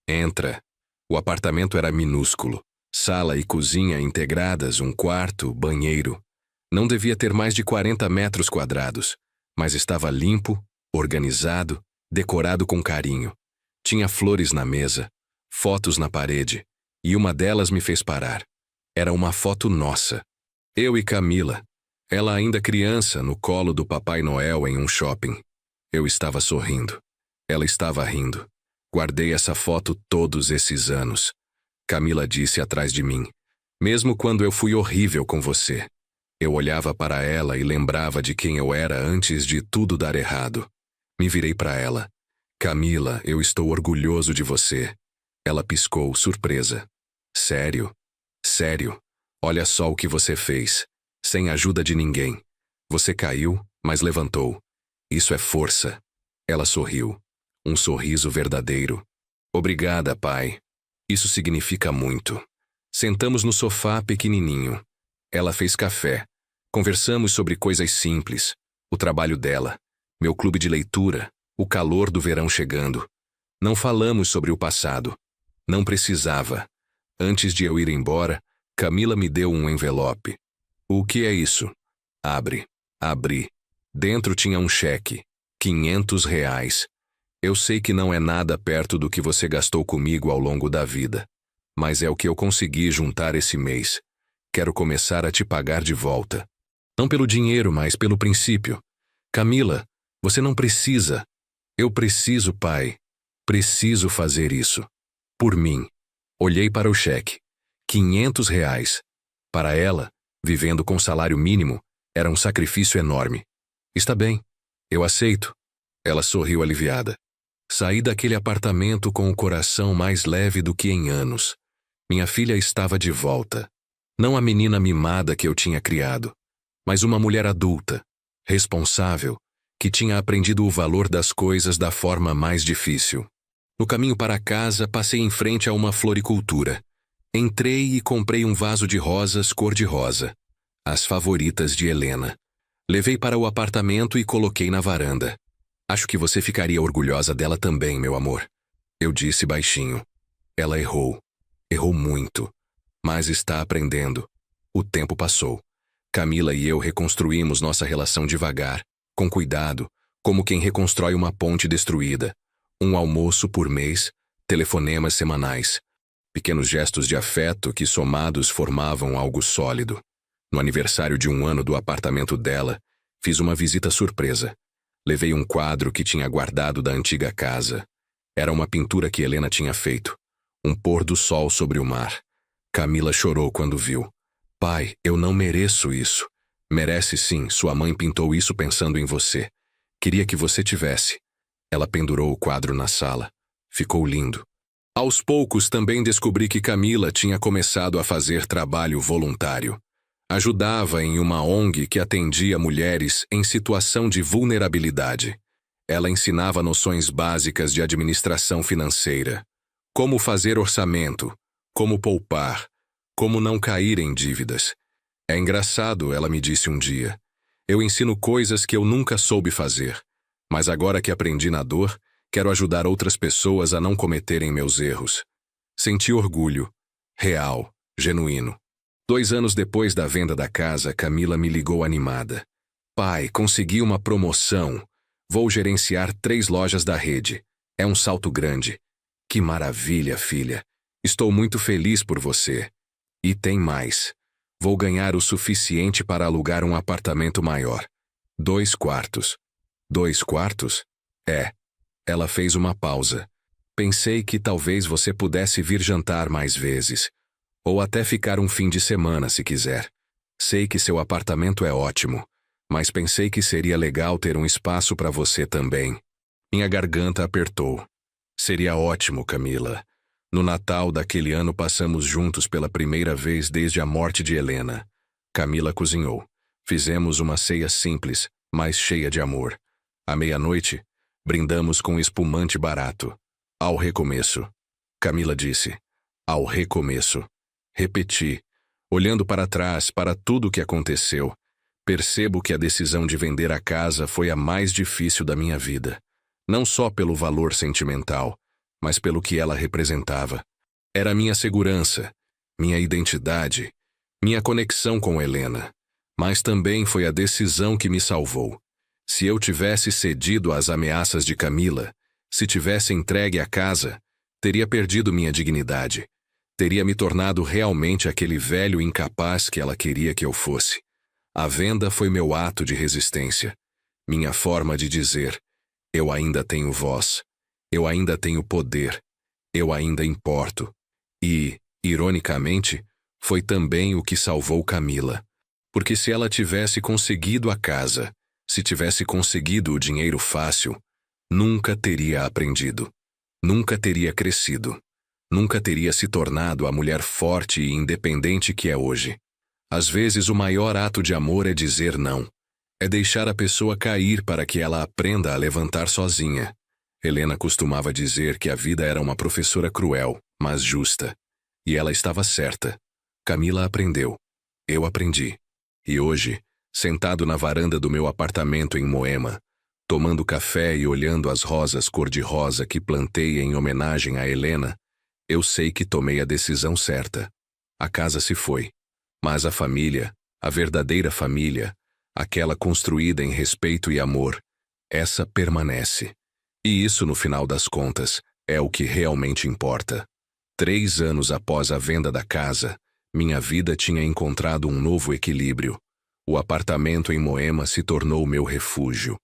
A: Entra. O apartamento era minúsculo. Sala e cozinha integradas, um quarto, banheiro. Não devia ter mais de 40 metros quadrados, mas estava limpo, organizado, decorado com carinho. Tinha flores na mesa, fotos na parede, e uma delas me fez parar. Era uma foto nossa. Eu e Camila. Ela ainda criança, no colo do Papai Noel em um shopping. Eu estava sorrindo. Ela estava rindo. Guardei essa foto todos esses anos. Camila disse atrás de mim. Mesmo quando eu fui horrível com você. Eu olhava para ela e lembrava de quem eu era antes de tudo dar errado. Me virei para ela. Camila, eu estou orgulhoso de você. Ela piscou, surpresa. Sério? Sério. Olha só o que você fez. Sem ajuda de ninguém. Você caiu, mas levantou. Isso é força. Ela sorriu. Um sorriso verdadeiro. Obrigada, pai. Isso significa muito. Sentamos no sofá pequenininho. Ela fez café. Conversamos sobre coisas simples. O trabalho dela, meu clube de leitura, o calor do verão chegando. Não falamos sobre o passado. Não precisava. Antes de eu ir embora, Camila me deu um envelope. O que é isso? Abre. Abri. Dentro tinha um cheque. R$ 500. Eu sei que não é nada perto do que você gastou comigo ao longo da vida. Mas é o que eu consegui juntar esse mês. Quero começar a te pagar de volta. Não pelo dinheiro, mas pelo princípio. Camila, você não precisa. Eu preciso, pai. Preciso fazer isso. Por mim. Olhei para o cheque. R$ 500. Para ela, vivendo com salário mínimo, era um sacrifício enorme. Está bem. Eu aceito. Ela sorriu aliviada. Saí daquele apartamento com o coração mais leve do que em anos. Minha filha estava de volta. Não a menina mimada que eu tinha criado, mas uma mulher adulta, responsável, que tinha aprendido o valor das coisas da forma mais difícil. No caminho para casa, passei em frente a uma floricultura. Entrei e comprei um vaso de rosas cor-de-rosa, as favoritas de Helena. Levei para o apartamento e coloquei na varanda. Acho que você ficaria orgulhosa dela também, meu amor. Eu disse baixinho. Ela errou. Errou muito. Mas está aprendendo. O tempo passou. Camila e eu reconstruímos nossa relação devagar, com cuidado, como quem reconstrói uma ponte destruída. Um almoço por mês, telefonemas semanais. Pequenos gestos de afeto que somados formavam algo sólido. No aniversário de 1 ano do apartamento dela, fiz uma visita surpresa. Levei um quadro que tinha guardado da antiga casa. Era uma pintura que Helena tinha feito. Um pôr do sol sobre o mar. Camila chorou quando viu. Pai, eu não mereço isso. Merece sim, sua mãe pintou isso pensando em você. Queria que você tivesse. Ela pendurou o quadro na sala. Ficou lindo. Aos poucos também descobri que Camila tinha começado a fazer trabalho voluntário. Ajudava em uma ONG que atendia mulheres em situação de vulnerabilidade. Ela ensinava noções básicas de administração financeira. Como fazer orçamento, como poupar, como não cair em dívidas. É engraçado, ela me disse um dia. Eu ensino coisas que eu nunca soube fazer, mas agora que aprendi na dor, quero ajudar outras pessoas a não cometerem meus erros. Senti orgulho, real, genuíno. 2 anos depois da venda da casa, Camila me ligou animada. Pai, consegui uma promoção. Vou gerenciar 3 lojas da rede. É um salto grande. Que maravilha, filha. Estou muito feliz por você. E tem mais. Vou ganhar o suficiente para alugar um apartamento maior. 2 quartos. 2 quartos? É. Ela fez uma pausa. Pensei que talvez você pudesse vir jantar mais vezes. Ou até ficar um fim de semana, se quiser. Sei que seu apartamento é ótimo, mas pensei que seria legal ter um espaço para você também. Minha garganta apertou. Seria ótimo, Camila. No Natal daquele ano passamos juntos pela primeira vez desde a morte de Helena. Camila cozinhou. Fizemos uma ceia simples, mas cheia de amor. À meia-noite, brindamos com espumante barato. Ao recomeço. Camila disse. Ao recomeço. Repeti. Olhando para trás, para tudo o que aconteceu, percebo que a decisão de vender a casa foi a mais difícil da minha vida. Não só pelo valor sentimental, mas pelo que ela representava. Era minha segurança, minha identidade, minha conexão com Helena. Mas também foi a decisão que me salvou. Se eu tivesse cedido às ameaças de Camila, se tivesse entregue a casa, teria perdido minha dignidade. Teria me tornado realmente aquele velho incapaz que ela queria que eu fosse. A venda foi meu ato de resistência. Minha forma de dizer, eu ainda tenho voz. Eu ainda tenho poder. Eu ainda importo. E, ironicamente, foi também o que salvou Camila. Porque se ela tivesse conseguido a casa, se tivesse conseguido o dinheiro fácil, nunca teria aprendido. Nunca teria crescido. Nunca teria se tornado a mulher forte e independente que é hoje. Às vezes o maior ato de amor é dizer não. É deixar a pessoa cair para que ela aprenda a levantar sozinha. Helena costumava dizer que a vida era uma professora cruel, mas justa. E ela estava certa. Camila aprendeu. Eu aprendi. E hoje, sentado na varanda do meu apartamento em Moema, tomando café e olhando as rosas cor-de-rosa que plantei em homenagem a Helena, eu sei que tomei a decisão certa. A casa se foi, mas a família, a verdadeira família, aquela construída em respeito e amor, essa permanece. E isso, no final das contas, é o que realmente importa. 3 anos após a venda da casa, minha vida tinha encontrado um novo equilíbrio. O apartamento em Moema se tornou meu refúgio.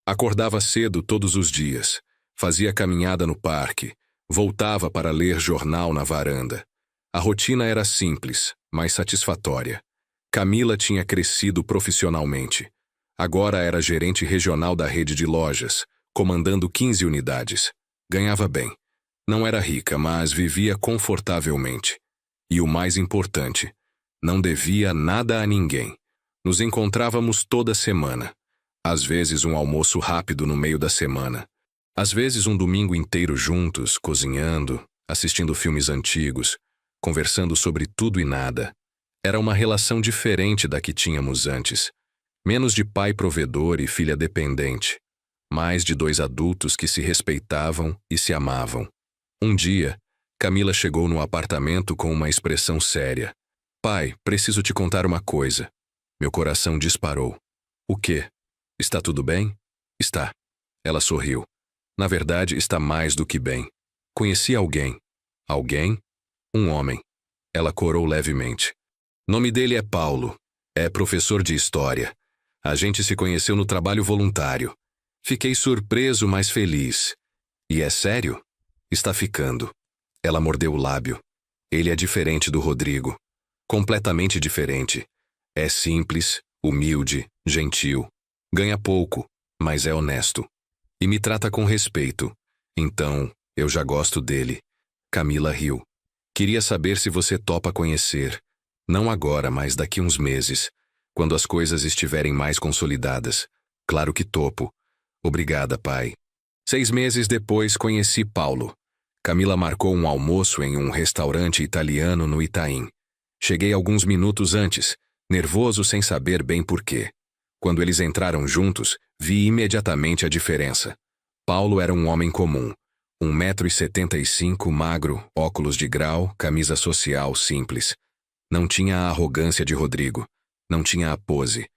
A: Acordava cedo todos os dias, fazia caminhada no parque, voltava para ler jornal na varanda. A rotina era simples, mas satisfatória. Camila tinha crescido profissionalmente. Agora era gerente regional da rede de lojas, comandando 15 unidades. Ganhava bem. Não era rica, mas vivia confortavelmente. E o mais importante, não devia nada a ninguém. Nos encontrávamos toda semana. Às vezes um almoço rápido no meio da semana. Às vezes um domingo inteiro juntos, cozinhando, assistindo filmes antigos, conversando sobre tudo e nada. Era uma relação diferente da que tínhamos antes. Menos de pai provedor e filha dependente. Mais de 2 adultos que se respeitavam e se amavam. Um dia, Camila chegou no apartamento com uma expressão séria. Pai, preciso te contar uma coisa. Meu coração disparou. O quê? Está tudo bem? Está. Ela sorriu. Na verdade, está mais do que bem. Conheci alguém. Alguém? Um homem. Ela corou levemente. Nome dele é Paulo. É professor de história. A gente se conheceu no trabalho voluntário. Fiquei surpreso, mas feliz. E é sério? Está ficando. Ela mordeu o lábio. Ele é diferente do Rodrigo. Completamente diferente. É simples, humilde, gentil. Ganha pouco, mas é honesto. E me trata com respeito. Então, eu já gosto dele. Camila riu. Queria saber se você topa conhecer. Não agora, mas daqui uns meses. Quando as coisas estiverem mais consolidadas. Claro que topo. Obrigada, pai. 6 meses depois, conheci Paulo. Camila marcou um almoço em um restaurante italiano no Itaim. Cheguei alguns minutos antes, nervoso sem saber bem porquê. Quando eles entraram juntos, vi imediatamente a diferença. Paulo era um homem comum. 1,75 m, magro, óculos de grau, camisa social simples. Não tinha a arrogância de Rodrigo. Não tinha a pose.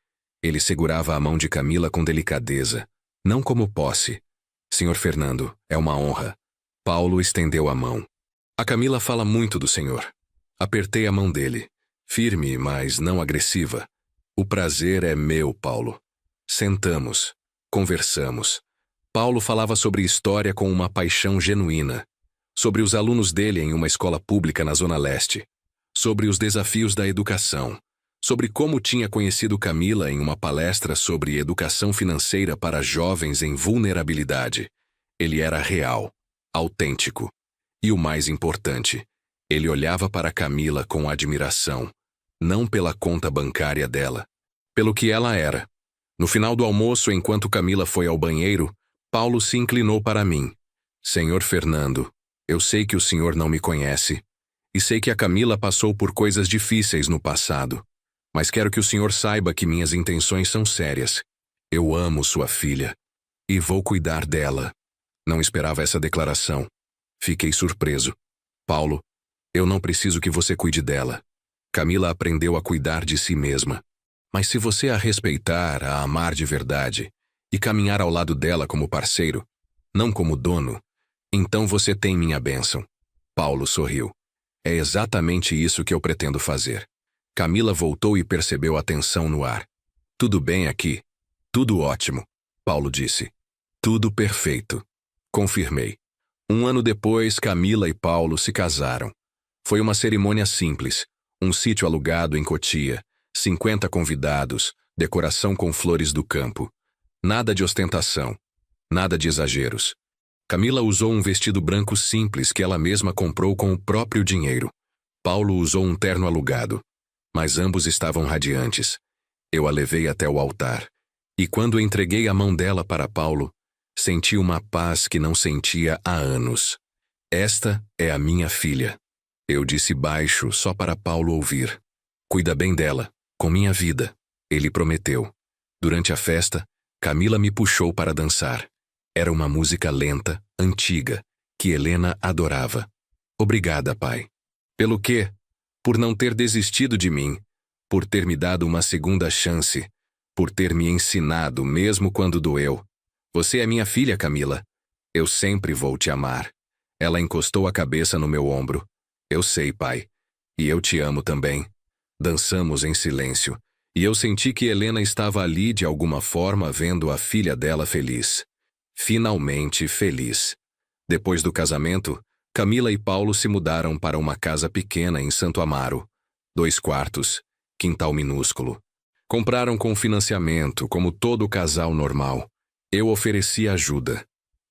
A: Ele segurava a mão de Camila com delicadeza. Não como posse. Senhor Fernando, é uma honra. Paulo estendeu a mão. A Camila fala muito do senhor. Apertei a mão dele. Firme, mas não agressiva. O prazer é meu, Paulo. Sentamos. Conversamos. Paulo falava sobre história com uma paixão genuína. Sobre os alunos dele em uma escola pública na Zona Leste. Sobre os desafios da educação. Sobre como tinha conhecido Camila em uma palestra sobre educação financeira para jovens em vulnerabilidade. Ele era real, autêntico. E o mais importante, ele olhava para Camila com admiração, não pela conta bancária dela, pelo que ela era. No final do almoço, enquanto Camila foi ao banheiro, Paulo se inclinou para mim. Senhor Fernando, eu sei que o senhor não me conhece, e sei que a Camila passou por coisas difíceis no passado. Mas quero que o senhor saiba que minhas intenções são sérias. Eu amo sua filha. E vou cuidar dela. Não esperava essa declaração. Fiquei surpreso. Paulo, eu não preciso que você cuide dela. Camila aprendeu a cuidar de si mesma. Mas se você a respeitar, a amar de verdade, e caminhar ao lado dela como parceiro, não como dono, então você tem minha bênção. Paulo sorriu. É exatamente isso que eu pretendo fazer. Camila voltou e percebeu a tensão no ar. Tudo bem aqui? Tudo ótimo, Paulo disse. Tudo perfeito. Confirmei. 1 ano depois, Camila e Paulo se casaram. Foi uma cerimônia simples. Um sítio alugado em Cotia, 50 convidados, decoração com flores do campo. Nada de ostentação. Nada de exageros. Camila usou um vestido branco simples que ela mesma comprou com o próprio dinheiro. Paulo usou um terno alugado. Mas ambos estavam radiantes. Eu a levei até o altar. E quando entreguei a mão dela para Paulo, Senti uma paz que não sentia há anos. Esta é a minha filha. Eu disse baixo, só para Paulo ouvir. Cuida bem dela, com minha vida. Ele prometeu. Durante a festa, Camila me puxou para dançar. Era uma música lenta, antiga, que Helena adorava. Obrigada, pai. Pelo quê? Por não ter desistido de mim, por ter me dado uma segunda chance, por ter me ensinado mesmo quando doeu. Você é minha filha, Camila. Eu sempre vou te amar. Ela encostou a cabeça no meu ombro. Eu sei, pai. E eu te amo também. Dançamos em silêncio, e eu senti que Helena estava ali de alguma forma vendo a filha dela feliz. Finalmente feliz. Depois do casamento, Camila e Paulo se mudaram para uma casa pequena em Santo Amaro. 2 quartos, quintal minúsculo. Compraram com financiamento, como todo casal normal. Eu ofereci ajuda.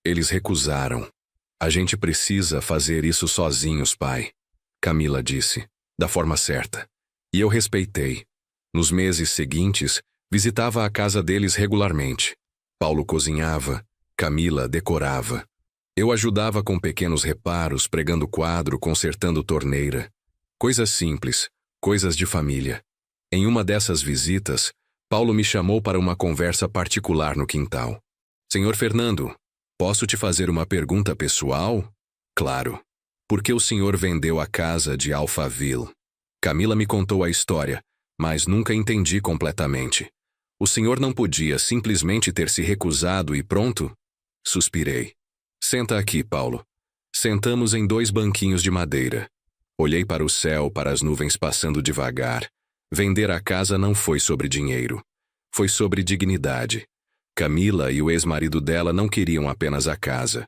A: Eles recusaram. A gente precisa fazer isso sozinhos, pai. Camila disse, da forma certa. E eu respeitei. Nos meses seguintes, visitava a casa deles regularmente. Paulo cozinhava, Camila decorava. Eu ajudava com pequenos reparos, pregando quadro, consertando torneira. Coisas simples, coisas de família. Em uma dessas visitas, Paulo me chamou para uma conversa particular no quintal. Senhor Fernando, posso te fazer uma pergunta pessoal? Claro. Por que o senhor vendeu a casa de Alphaville? Camila me contou a história, mas nunca entendi completamente. O senhor não podia simplesmente ter se recusado e pronto? Suspirei. Senta aqui, Paulo. Sentamos em 2 banquinhos de madeira. Olhei para o céu, para as nuvens passando devagar. Vender a casa não foi sobre dinheiro. Foi sobre dignidade. Camila e o ex-marido dela não queriam apenas a casa.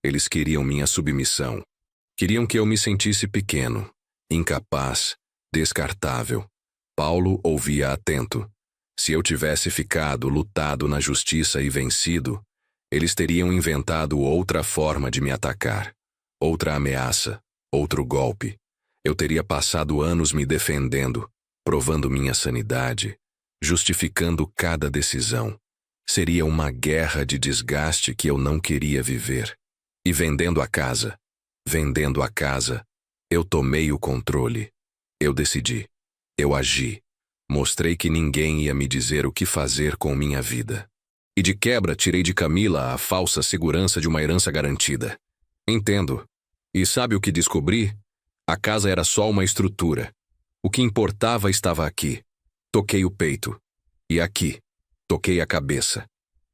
A: Eles queriam minha submissão. Queriam que eu me sentisse pequeno, incapaz, descartável. Paulo ouvia atento. Se eu tivesse ficado, lutado na justiça e vencido, eles teriam inventado outra forma de me atacar. Outra ameaça, outro golpe. Eu teria passado anos me defendendo, provando minha sanidade, justificando cada decisão. Seria uma guerra de desgaste que eu não queria viver. E vendendo a casa, eu tomei o controle. Eu decidi. Eu agi. Mostrei que ninguém ia me dizer o que fazer com minha vida. E de quebra tirei de Camila a falsa segurança de uma herança garantida. Entendo. E sabe o que descobri? A casa era só uma estrutura. O que importava estava aqui. Toquei o peito. E aqui. Toquei a cabeça.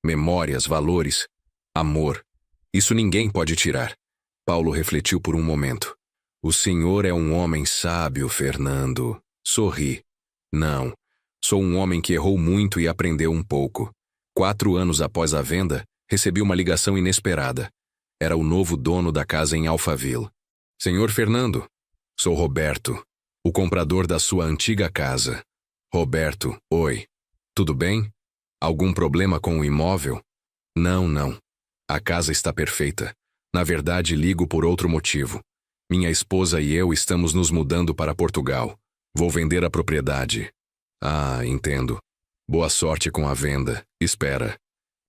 A: Memórias, valores, amor. Isso ninguém pode tirar. Paulo refletiu por um momento. O senhor é um homem sábio, Fernando. Sorri. Não. Sou um homem que errou muito e aprendeu um pouco. 4 anos após a venda, recebi uma ligação inesperada. Era o novo dono da casa em Alphaville. Senhor Fernando, sou Roberto, o comprador da sua antiga casa. Roberto, oi. Tudo bem? Algum problema com o imóvel? Não. A casa está perfeita. Na verdade, ligo por outro motivo. Minha esposa e eu estamos nos mudando para Portugal. Vou vender a propriedade. Ah, entendo. Boa sorte com a venda. Espera.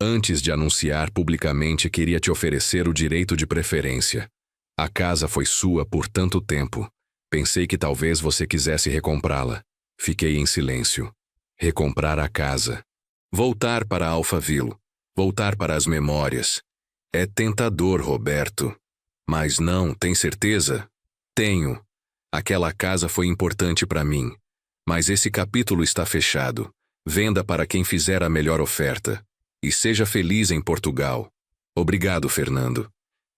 A: Antes de anunciar publicamente, queria te oferecer o direito de preferência. A casa foi sua por tanto tempo. Pensei que talvez você quisesse recomprá-la. Fiquei em silêncio. Recomprar a casa. Voltar para Alphaville. Voltar para as memórias. É tentador, Roberto. Mas não, tem certeza? Tenho. Aquela casa foi importante para mim. Mas esse capítulo está fechado. Venda para quem fizer a melhor oferta. E seja feliz em Portugal. Obrigado, Fernando.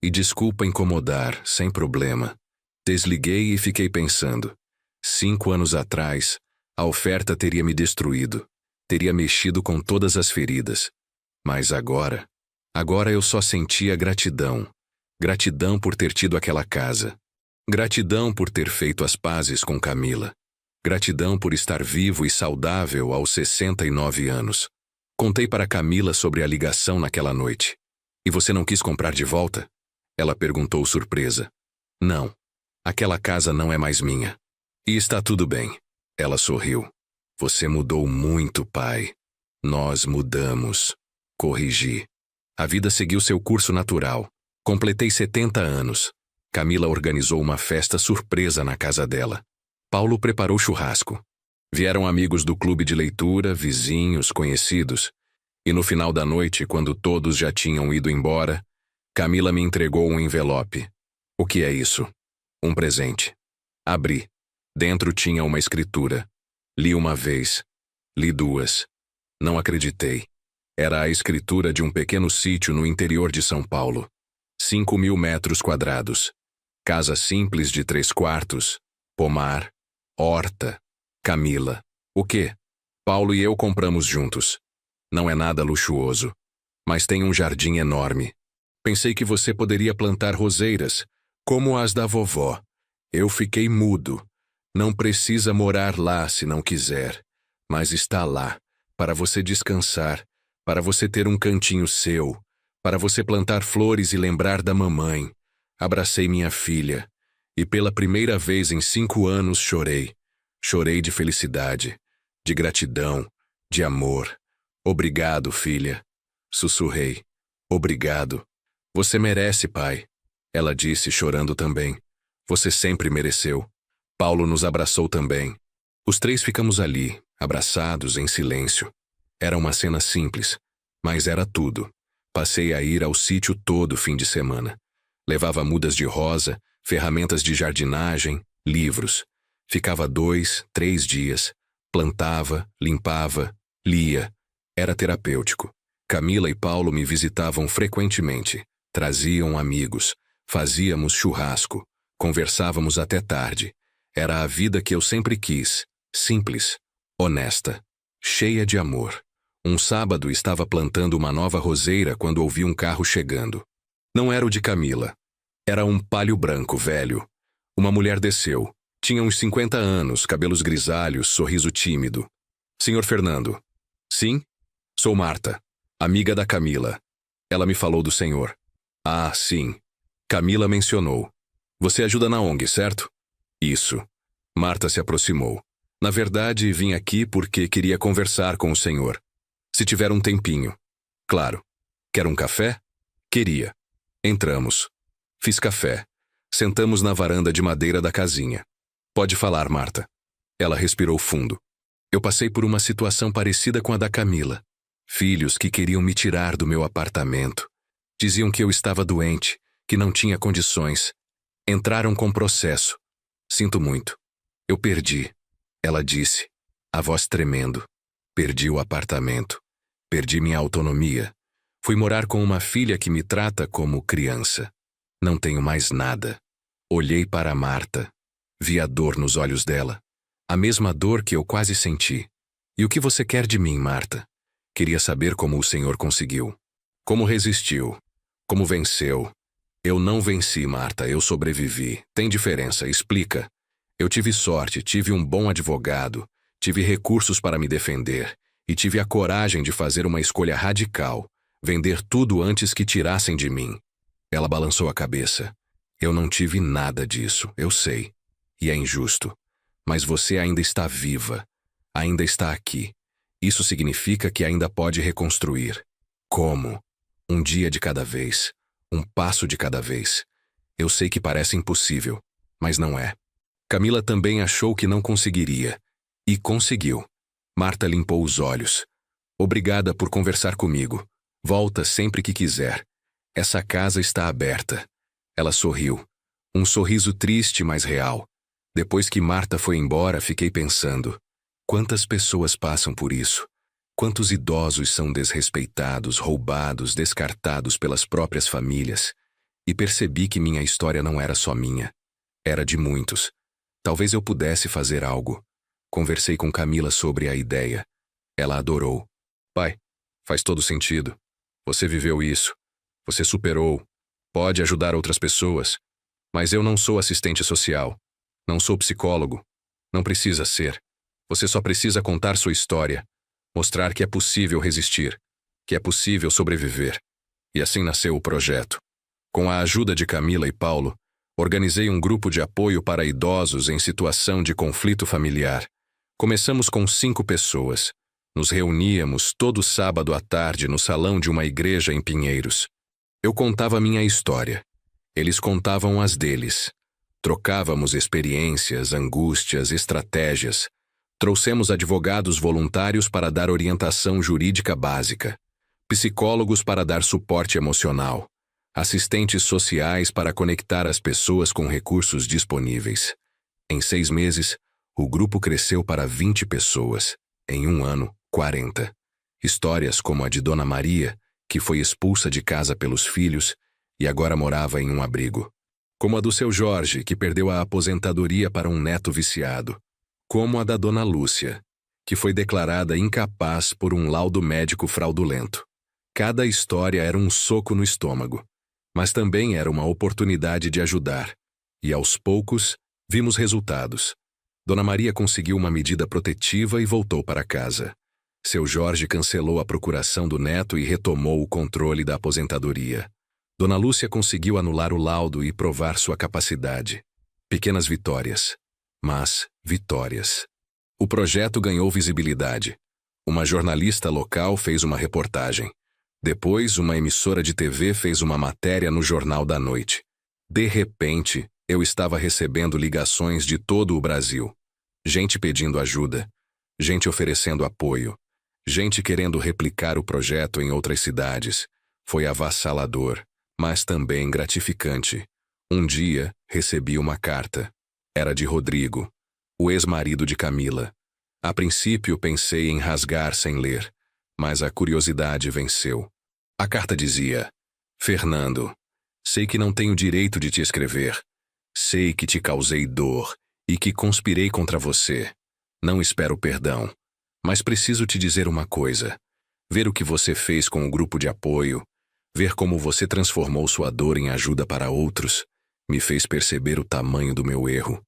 A: E desculpa incomodar, sem problema. Desliguei e fiquei pensando. 5 anos atrás, a oferta teria me destruído. Teria mexido com todas as feridas. Mas agora eu só sentia gratidão. Gratidão por ter tido aquela casa. Gratidão por ter feito as pazes com Camila. Gratidão por estar vivo e saudável aos 69 anos. Contei para Camila sobre a ligação naquela noite. E você não quis comprar de volta? Ela perguntou surpresa. Não. Aquela casa não é mais minha. E está tudo bem. Ela sorriu. Você mudou muito, pai. Nós mudamos. Corrigi. A vida seguiu seu curso natural. Completei 70 anos. Camila organizou uma festa surpresa na casa dela. Paulo preparou churrasco. Vieram amigos do clube de leitura, vizinhos, conhecidos. E no final da noite, quando todos já tinham ido embora, Camila me entregou um envelope. O que é isso? Um presente. Abri. Dentro tinha uma escritura. Li uma vez. Li duas. Não acreditei. Era a escritura de um pequeno sítio no interior de São Paulo. 5.000 metros quadrados. Casa simples de 3 quartos. Pomar. Horta. Camila. O quê? Paulo e eu compramos juntos. Não é nada luxuoso, mas tem um jardim enorme. Pensei que você poderia plantar roseiras, como as da vovó. Eu fiquei mudo. Não precisa morar lá se não quiser, mas está lá, para você descansar, para você ter um cantinho seu, para você plantar flores e lembrar da mamãe. Abracei minha filha, e pela primeira vez em 5 anos chorei. Chorei de felicidade, de gratidão, de amor. Obrigado, filha. Sussurrei. Obrigado. Você merece, pai. Ela disse, chorando também. Você sempre mereceu. Paulo nos abraçou também. Os 3 ficamos ali, abraçados, em silêncio. Era uma cena simples, mas era tudo. Passei a ir ao sítio todo fim de semana. Levava mudas de rosa, ferramentas de jardinagem, livros. Ficava 2, 3 dias. Plantava, limpava, lia. Era terapêutico. Camila e Paulo me visitavam frequentemente. Traziam amigos. Fazíamos churrasco. Conversávamos até tarde. Era a vida que eu sempre quis. Simples. Honesta. Cheia de amor. Um sábado estava plantando uma nova roseira quando ouvi um carro chegando. Não era o de Camila. Era um Palio branco velho. Uma mulher desceu. Tinha uns 50 anos, cabelos grisalhos, sorriso tímido. Senhor Fernando. Sim? Sou Marta, amiga da Camila. Ela me falou do senhor. Ah, sim. Camila mencionou. Você ajuda na ONG, certo? Isso. Marta se aproximou. Na verdade, vim aqui porque queria conversar com o senhor. Se tiver um tempinho. Claro. Quer um café? Queria. Entramos. Fiz café. Sentamos na varanda de madeira da casinha. Pode falar, Marta. Ela respirou fundo. Eu passei por uma situação parecida com a da Camila. Filhos que queriam me tirar do meu apartamento. Diziam que eu estava doente, que não tinha condições. Entraram com processo. Sinto muito. Eu perdi. Ela disse, a voz tremendo. Perdi o apartamento. Perdi minha autonomia. Fui morar com uma filha que me trata como criança. Não tenho mais nada. Olhei para Marta. Vi a dor nos olhos dela. A mesma dor que eu quase senti. E o que você quer de mim, Marta? Queria saber como o senhor conseguiu. Como resistiu. Como venceu. Eu não venci, Marta, eu sobrevivi. Tem diferença, explica. Eu tive sorte, tive um bom advogado, tive recursos para me defender e tive a coragem de fazer uma escolha radical, vender tudo antes que tirassem de mim. Ela balançou a cabeça. Eu não tive nada disso, eu sei. E é injusto. Mas você ainda está viva. Ainda está aqui. Isso significa que ainda pode reconstruir. Como? Um dia de cada vez. Um passo de cada vez. Eu sei que parece impossível, mas não é. Camila também achou que não conseguiria. E conseguiu. Marta limpou os olhos. Obrigada por conversar comigo. Volta sempre que quiser. Essa casa está aberta. Ela sorriu. Um sorriso triste, mas real. Depois que Marta foi embora, fiquei pensando. Quantas pessoas passam por isso? Quantos idosos são desrespeitados, roubados, descartados pelas próprias famílias? E percebi que minha história não era só minha. Era de muitos. Talvez eu pudesse fazer algo. Conversei com Camila sobre a ideia. Ela adorou. Pai, faz todo sentido. Você viveu isso. Você superou. Pode ajudar outras pessoas. Mas eu não sou assistente social. Não sou psicólogo. Não precisa ser. Você só precisa contar sua história. Mostrar que é possível resistir. Que é possível sobreviver. E assim nasceu o projeto. Com a ajuda de Camila e Paulo, organizei um grupo de apoio para idosos em situação de conflito familiar. Começamos com 5 pessoas. Nos reuníamos todo sábado à tarde no salão de uma igreja em Pinheiros. Eu contava minha história. Eles contavam as deles. Trocávamos experiências, angústias, estratégias. Trouxemos advogados voluntários para dar orientação jurídica básica, psicólogos para dar suporte emocional, assistentes sociais para conectar as pessoas com recursos disponíveis. Em 6 meses, o grupo cresceu para 20 pessoas. Em 1 ano, 40. Histórias como a de Dona Maria, que foi expulsa de casa pelos filhos e agora morava em um abrigo. Como a do seu Jorge, que perdeu a aposentadoria para um neto viciado. Como a da Dona Lúcia, que foi declarada incapaz por um laudo médico fraudulento. Cada história era um soco no estômago, mas também era uma oportunidade de ajudar. E aos poucos, vimos resultados. Dona Maria conseguiu uma medida protetiva e voltou para casa. Seu Jorge cancelou a procuração do neto e retomou o controle da aposentadoria. Dona Lúcia conseguiu anular o laudo e provar sua capacidade. Pequenas vitórias. Mas vitórias. O projeto ganhou visibilidade. Uma jornalista local fez uma reportagem. Depois, uma emissora de TV fez uma matéria no Jornal da Noite. De repente, eu estava recebendo ligações de todo o Brasil. Gente pedindo ajuda. Gente oferecendo apoio. Gente querendo replicar o projeto em outras cidades. Foi avassalador, mas também gratificante. Um dia, recebi uma carta. Era de Rodrigo, o ex-marido de Camila. A princípio pensei em rasgar sem ler, mas a curiosidade venceu. A carta dizia: Fernando, sei que não tenho direito de te escrever. Sei que te causei dor e que conspirei contra você. Não espero perdão, mas preciso te dizer uma coisa. Ver o que você fez com o grupo de apoio, ver como você transformou sua dor em ajuda para outros, me fez perceber o tamanho do meu erro.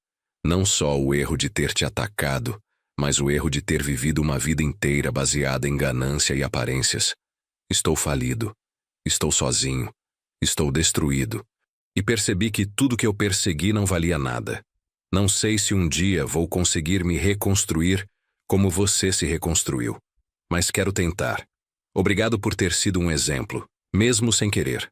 A: Não só o erro de ter te atacado, mas o erro de ter vivido uma vida inteira baseada em ganância e aparências. Estou falido. Estou sozinho. Estou destruído. E percebi que tudo que eu persegui não valia nada. Não sei se um dia vou conseguir me reconstruir como você se reconstruiu. Mas quero tentar. Obrigado por ter sido um exemplo, mesmo sem querer.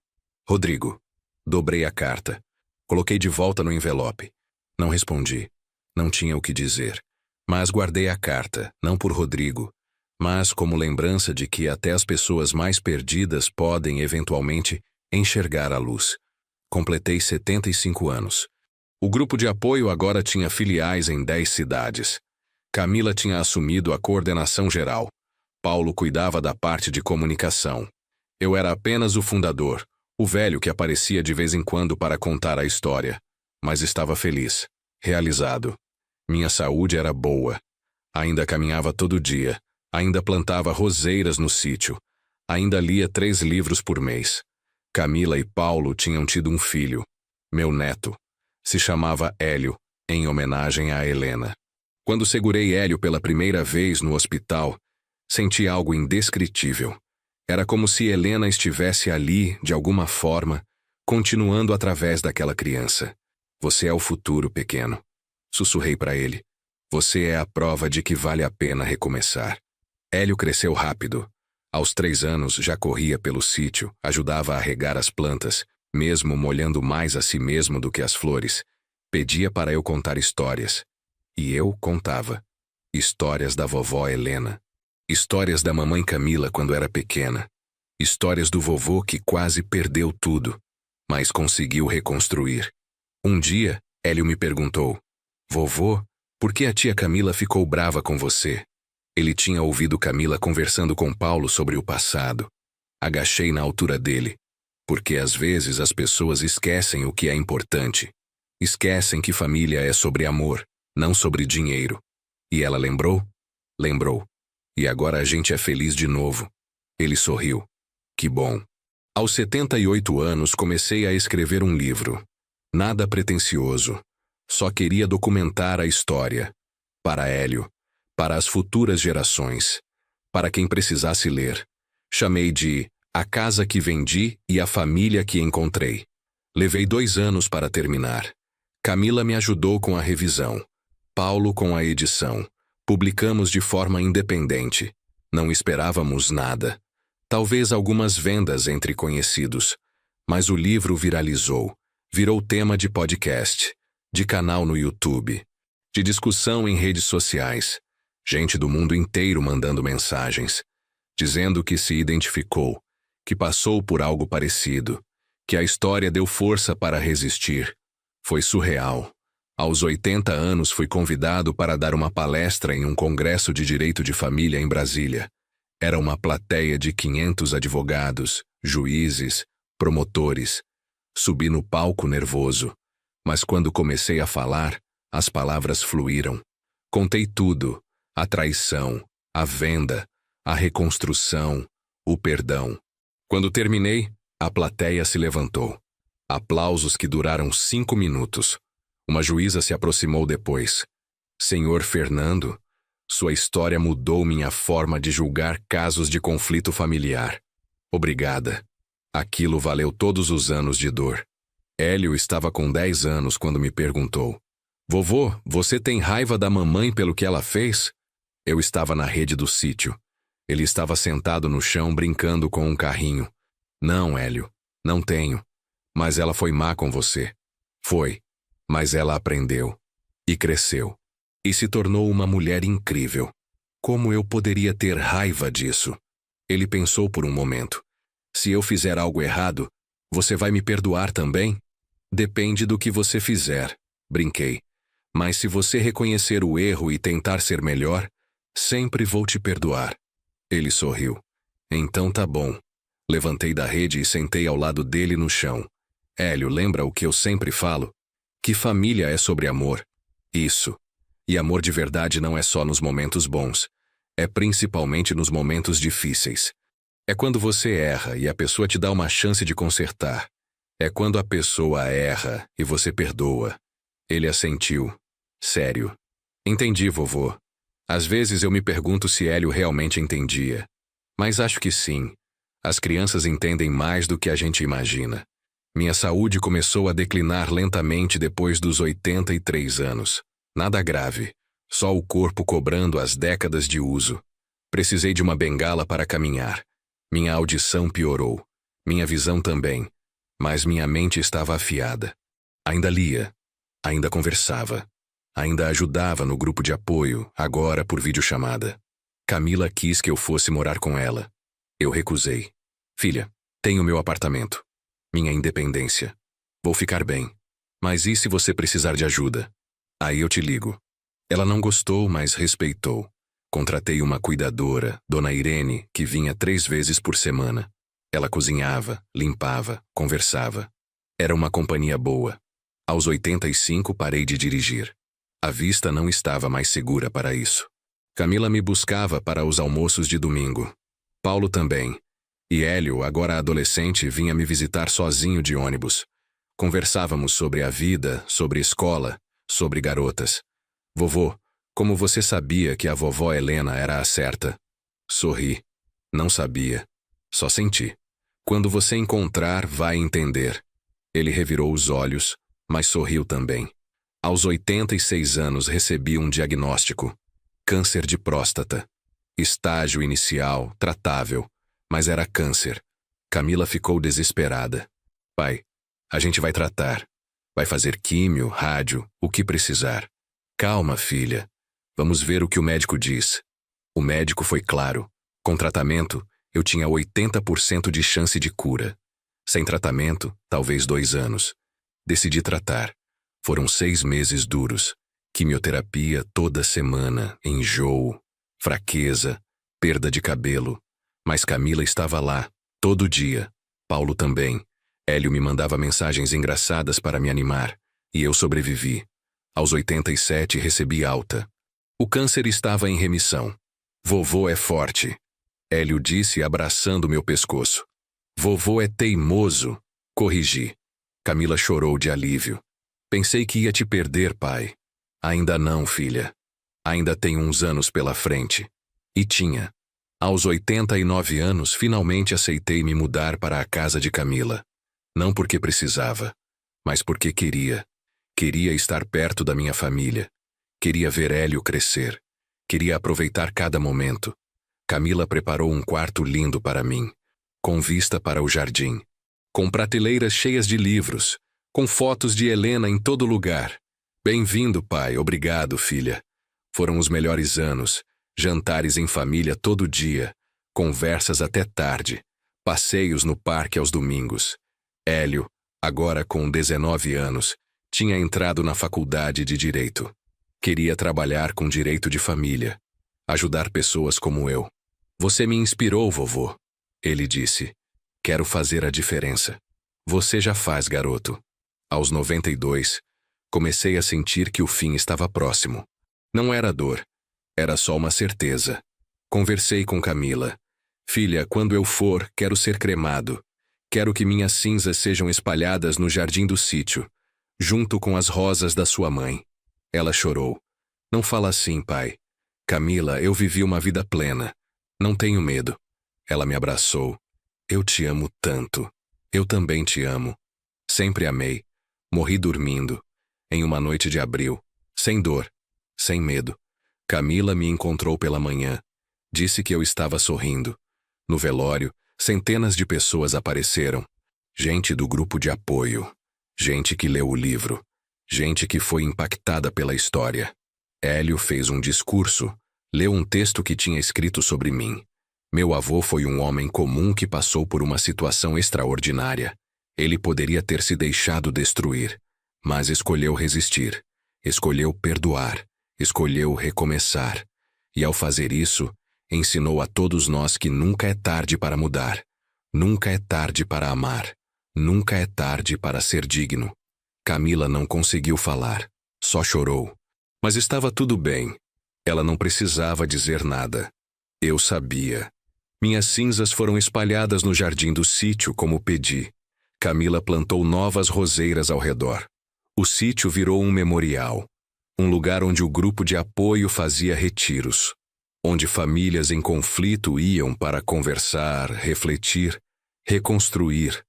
A: Rodrigo. Dobrei a carta. Coloquei de volta no envelope. Não respondi. Não tinha o que dizer. Mas guardei a carta, não por Rodrigo, mas como lembrança de que até as pessoas mais perdidas podem, eventualmente, enxergar a luz. Completei 75 anos. O grupo de apoio agora tinha filiais em 10 cidades. Camila tinha assumido a coordenação geral. Paulo cuidava da parte de comunicação. Eu era apenas o fundador, o velho que aparecia de vez em quando para contar a história. Mas estava feliz, realizado. Minha saúde era boa. Ainda caminhava todo dia. Ainda plantava roseiras no sítio. Ainda lia 3 livros por mês. Camila e Paulo tinham tido um filho, meu neto. Se chamava Hélio, em homenagem a Helena. Quando segurei Hélio pela primeira vez no hospital, senti algo indescritível. Era como se Helena estivesse ali, de alguma forma, continuando através daquela criança. Você é o futuro, pequeno. Sussurrei para ele. Você é a prova de que vale a pena recomeçar. Hélio cresceu rápido. Aos 3 anos já corria pelo sítio, ajudava a regar as plantas, mesmo molhando mais a si mesmo do que as flores. Pedia para eu contar histórias. E eu contava. Histórias da vovó Helena. Histórias da mamãe Camila quando era pequena. Histórias do vovô que quase perdeu tudo, mas conseguiu reconstruir. Um dia, Hélio me perguntou: Vovô, por que a tia Camila ficou brava com você? Ele tinha ouvido Camila conversando com Paulo sobre o passado. Agachei na altura dele. Porque às vezes as pessoas esquecem o que é importante. Esquecem que família é sobre amor, não sobre dinheiro. E ela lembrou? Lembrou. E agora a gente é feliz de novo. Ele sorriu. Que bom. Aos 78 anos comecei a escrever um livro. Nada pretensioso. Só queria documentar a história. Para Hélio. Para as futuras gerações. Para quem precisasse ler. Chamei de A Casa que Vendi e a Família que Encontrei. Levei 2 anos para terminar. Camila me ajudou com a revisão. Paulo com a edição. Publicamos de forma independente. Não esperávamos nada. Talvez algumas vendas entre conhecidos. Mas o livro viralizou. Virou tema de podcast, de canal no YouTube, de discussão em redes sociais. Gente do mundo inteiro mandando mensagens, dizendo que se identificou, que passou por algo parecido, que a história deu força para resistir. Foi surreal. Aos 80 anos fui convidado para dar uma palestra em um congresso de direito de família em Brasília. Era uma plateia de 500 advogados, juízes, promotores. Subi no palco nervoso, mas quando comecei a falar, as palavras fluíram. Contei tudo: a traição, a venda, a reconstrução, o perdão. Quando terminei, a plateia se levantou. Aplausos que duraram 5 minutos. Uma juíza se aproximou depois. Senhor Fernando, sua história mudou minha forma de julgar casos de conflito familiar. Obrigada. Aquilo valeu todos os anos de dor. Hélio estava com 10 anos quando me perguntou: Vovô, você tem raiva da mamãe pelo que ela fez? Eu estava na rede do sítio. Ele estava sentado no chão brincando com um carrinho. Não, Hélio, não tenho. Mas ela foi má com você. Foi. Mas ela aprendeu. E cresceu. E se tornou uma mulher incrível. Como eu poderia ter raiva disso? Ele pensou por um momento. Se eu fizer algo errado, você vai me perdoar também? Depende do que você fizer, brinquei. Mas se você reconhecer o erro e tentar ser melhor, sempre vou te perdoar. Ele sorriu. Então tá bom. Levantei da rede e sentei ao lado dele no chão. Hélio, lembra o que eu sempre falo? Que família é sobre amor. Isso. E amor de verdade não é só nos momentos bons. É principalmente nos momentos difíceis. É quando você erra e a pessoa te dá uma chance de consertar. É quando a pessoa erra e você perdoa. Ele assentiu. Sério. Entendi, vovô. Às vezes eu me pergunto se Hélio realmente entendia. Mas acho que sim. As crianças entendem mais do que a gente imagina. Minha saúde começou a declinar lentamente depois dos 83 anos. Nada grave. Só o corpo cobrando as décadas de uso. Precisei de uma bengala para caminhar. Minha audição piorou. Minha visão também. Mas minha mente estava afiada. Ainda lia. Ainda conversava. Ainda ajudava no grupo de apoio, agora por videochamada. Camila quis que eu fosse morar com ela. Eu recusei. Filha, tenho meu apartamento. Minha independência. Vou ficar bem. Mas e se você precisar de ajuda? Aí eu te ligo. Ela não gostou, mas respeitou. Contratei uma cuidadora, Dona Irene, que vinha 3 vezes por semana. Ela cozinhava, limpava, conversava. Era uma companhia boa. Aos 85 parei de dirigir. A vista não estava mais segura para isso. Camila me buscava para os almoços de domingo. Paulo também. E Hélio, agora adolescente, vinha me visitar sozinho de ônibus. Conversávamos sobre a vida, sobre escola, sobre garotas. Vovô, como você sabia que a vovó Helena era a certa? Sorri. Não sabia. Só senti. Quando você encontrar, vai entender. Ele revirou os olhos, mas sorriu também. Aos 86 anos recebi um diagnóstico. Câncer de próstata. Estágio inicial, tratável. Mas era câncer. Camila ficou desesperada. Pai, a gente vai tratar. Vai fazer químio, rádio, o que precisar. Calma, filha. Vamos ver o que o médico diz. O médico foi claro. Com tratamento, eu tinha 80% de chance de cura. Sem tratamento, talvez 2 anos. Decidi tratar. Foram 6 meses duros. Quimioterapia toda semana, enjoo, fraqueza, perda de cabelo. Mas Camila estava lá, todo dia. Paulo também. Hélio me mandava mensagens engraçadas para me animar. E eu sobrevivi. Aos 87 recebi alta. O câncer estava em remissão. Vovô é forte. Hélio disse abraçando meu pescoço. Vovô é teimoso. Corrigi. Camila chorou de alívio. Pensei que ia te perder, pai. Ainda não, filha. Ainda tem uns anos pela frente. E tinha. Aos 89 anos, finalmente aceitei me mudar para a casa de Camila. Não porque precisava, mas porque queria. Queria estar perto da minha família. Queria ver Hélio crescer. Queria aproveitar cada momento. Camila preparou um quarto lindo para mim, com vista para o jardim, com prateleiras cheias de livros, com fotos de Helena em todo lugar. Bem-vindo, pai, obrigado, filha. Foram os melhores anos, jantares em família todo dia, conversas até tarde, passeios no parque aos domingos. Hélio, agora com 19 anos, tinha entrado na faculdade de Direito. Queria trabalhar com direito de família, ajudar pessoas como eu. Você me inspirou, vovô, ele disse. Quero fazer a diferença. Você já faz, garoto. Aos 92, comecei a sentir que o fim estava próximo. Não era dor, era só uma certeza. Conversei com Camila. Filha, quando eu for, quero ser cremado. Quero que minhas cinzas sejam espalhadas no jardim do sítio, junto com as rosas da sua mãe. Ela chorou. Não fala assim, pai. Camila, eu vivi uma vida plena. Não tenho medo. Ela me abraçou. Eu te amo tanto. Eu também te amo. Sempre amei. Morri dormindo. Em uma noite de abril. Sem dor. Sem medo. Camila me encontrou pela manhã. Disse que eu estava sorrindo. No velório, centenas de pessoas apareceram. Gente do grupo de apoio. Gente que leu o livro. Gente que foi impactada pela história. Hélio fez um discurso. Leu um texto que tinha escrito sobre mim. Meu avô foi um homem comum que passou por uma situação extraordinária. Ele poderia ter se deixado destruir, mas escolheu resistir. Escolheu perdoar. Escolheu recomeçar. E ao fazer isso, ensinou a todos nós que nunca é tarde para mudar. Nunca é tarde para amar. Nunca é tarde para ser digno. Camila não conseguiu falar. Só chorou. Mas estava tudo bem. Ela não precisava dizer nada. Eu sabia. Minhas cinzas foram espalhadas no jardim do sítio como pedi. Camila plantou novas roseiras ao redor. O sítio virou um memorial. Um lugar onde o grupo de apoio fazia retiros. Onde famílias em conflito iam para conversar, refletir, reconstruir.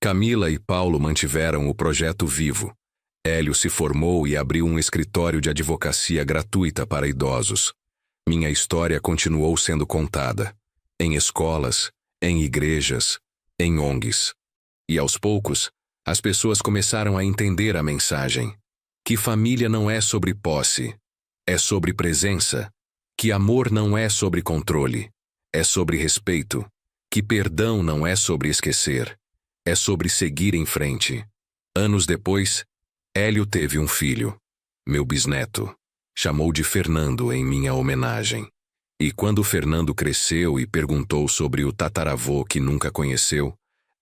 A: Camila e Paulo mantiveram o projeto vivo. Hélio se formou e abriu um escritório de advocacia gratuita para idosos. Minha história continuou sendo contada. Em escolas, em igrejas, em ONGs. E aos poucos, as pessoas começaram a entender a mensagem. Que família não é sobre posse, é sobre presença. Que amor não é sobre controle, é sobre respeito. Que perdão não é sobre esquecer, é sobre seguir em frente. Anos depois, Hélio teve um filho, meu bisneto. Chamou de Fernando em minha homenagem. E quando Fernando cresceu e perguntou sobre o tataravô que nunca conheceu,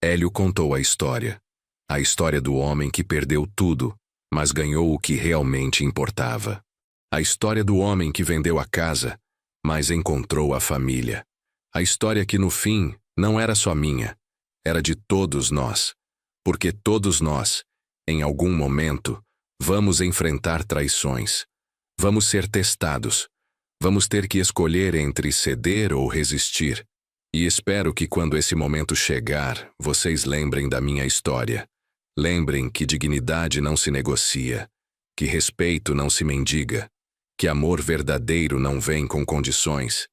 A: Hélio contou a história. A história do homem que perdeu tudo, mas ganhou o que realmente importava. A história do homem que vendeu a casa, mas encontrou a família. A história que no fim não era só minha, era de todos nós. Porque todos nós, em algum momento, vamos enfrentar traições. Vamos ser testados. Vamos ter que escolher entre ceder ou resistir. E espero que quando esse momento chegar, vocês lembrem da minha história. Lembrem que dignidade não se negocia, que respeito não se mendiga, que amor verdadeiro não vem com condições,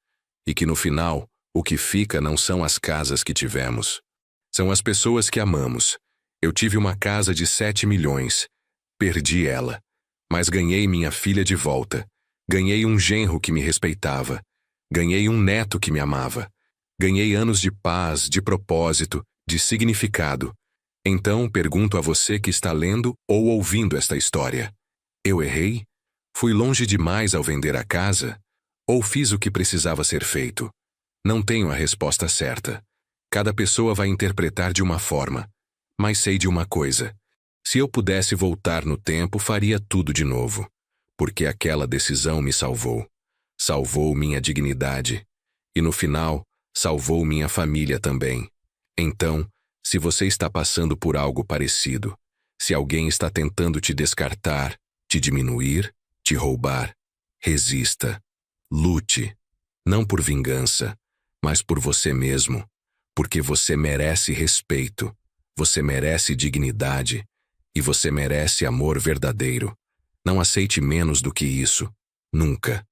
A: e que no final, o que fica não são as casas que tivemos. São as pessoas que amamos. Eu tive uma casa de 7 milhões. Perdi ela. Mas ganhei minha filha de volta. Ganhei um genro que me respeitava. Ganhei um neto que me amava. Ganhei anos de paz, de propósito, de significado. Então pergunto a você que está lendo ou ouvindo esta história. Eu errei? Fui longe demais ao vender a casa? Ou fiz o que precisava ser feito? Não tenho a resposta certa. Cada pessoa vai interpretar de uma forma. Mas sei de uma coisa. Se eu pudesse voltar no tempo, faria tudo de novo. Porque aquela decisão me salvou. Salvou minha dignidade. E no final, salvou minha família também. Então, se você está passando por algo parecido, se alguém está tentando te descartar, te diminuir, te roubar, resista. Lute. Não por vingança, mas por você mesmo. Porque você merece respeito. Você merece dignidade. E você merece amor verdadeiro. Não aceite menos do que isso. Nunca.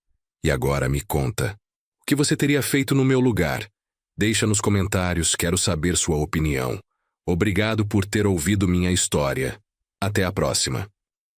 A: E agora me conta. que você teria feito no meu lugar? Deixa nos comentários, quero saber sua opinião. Obrigado por ter ouvido minha história. Até a próxima.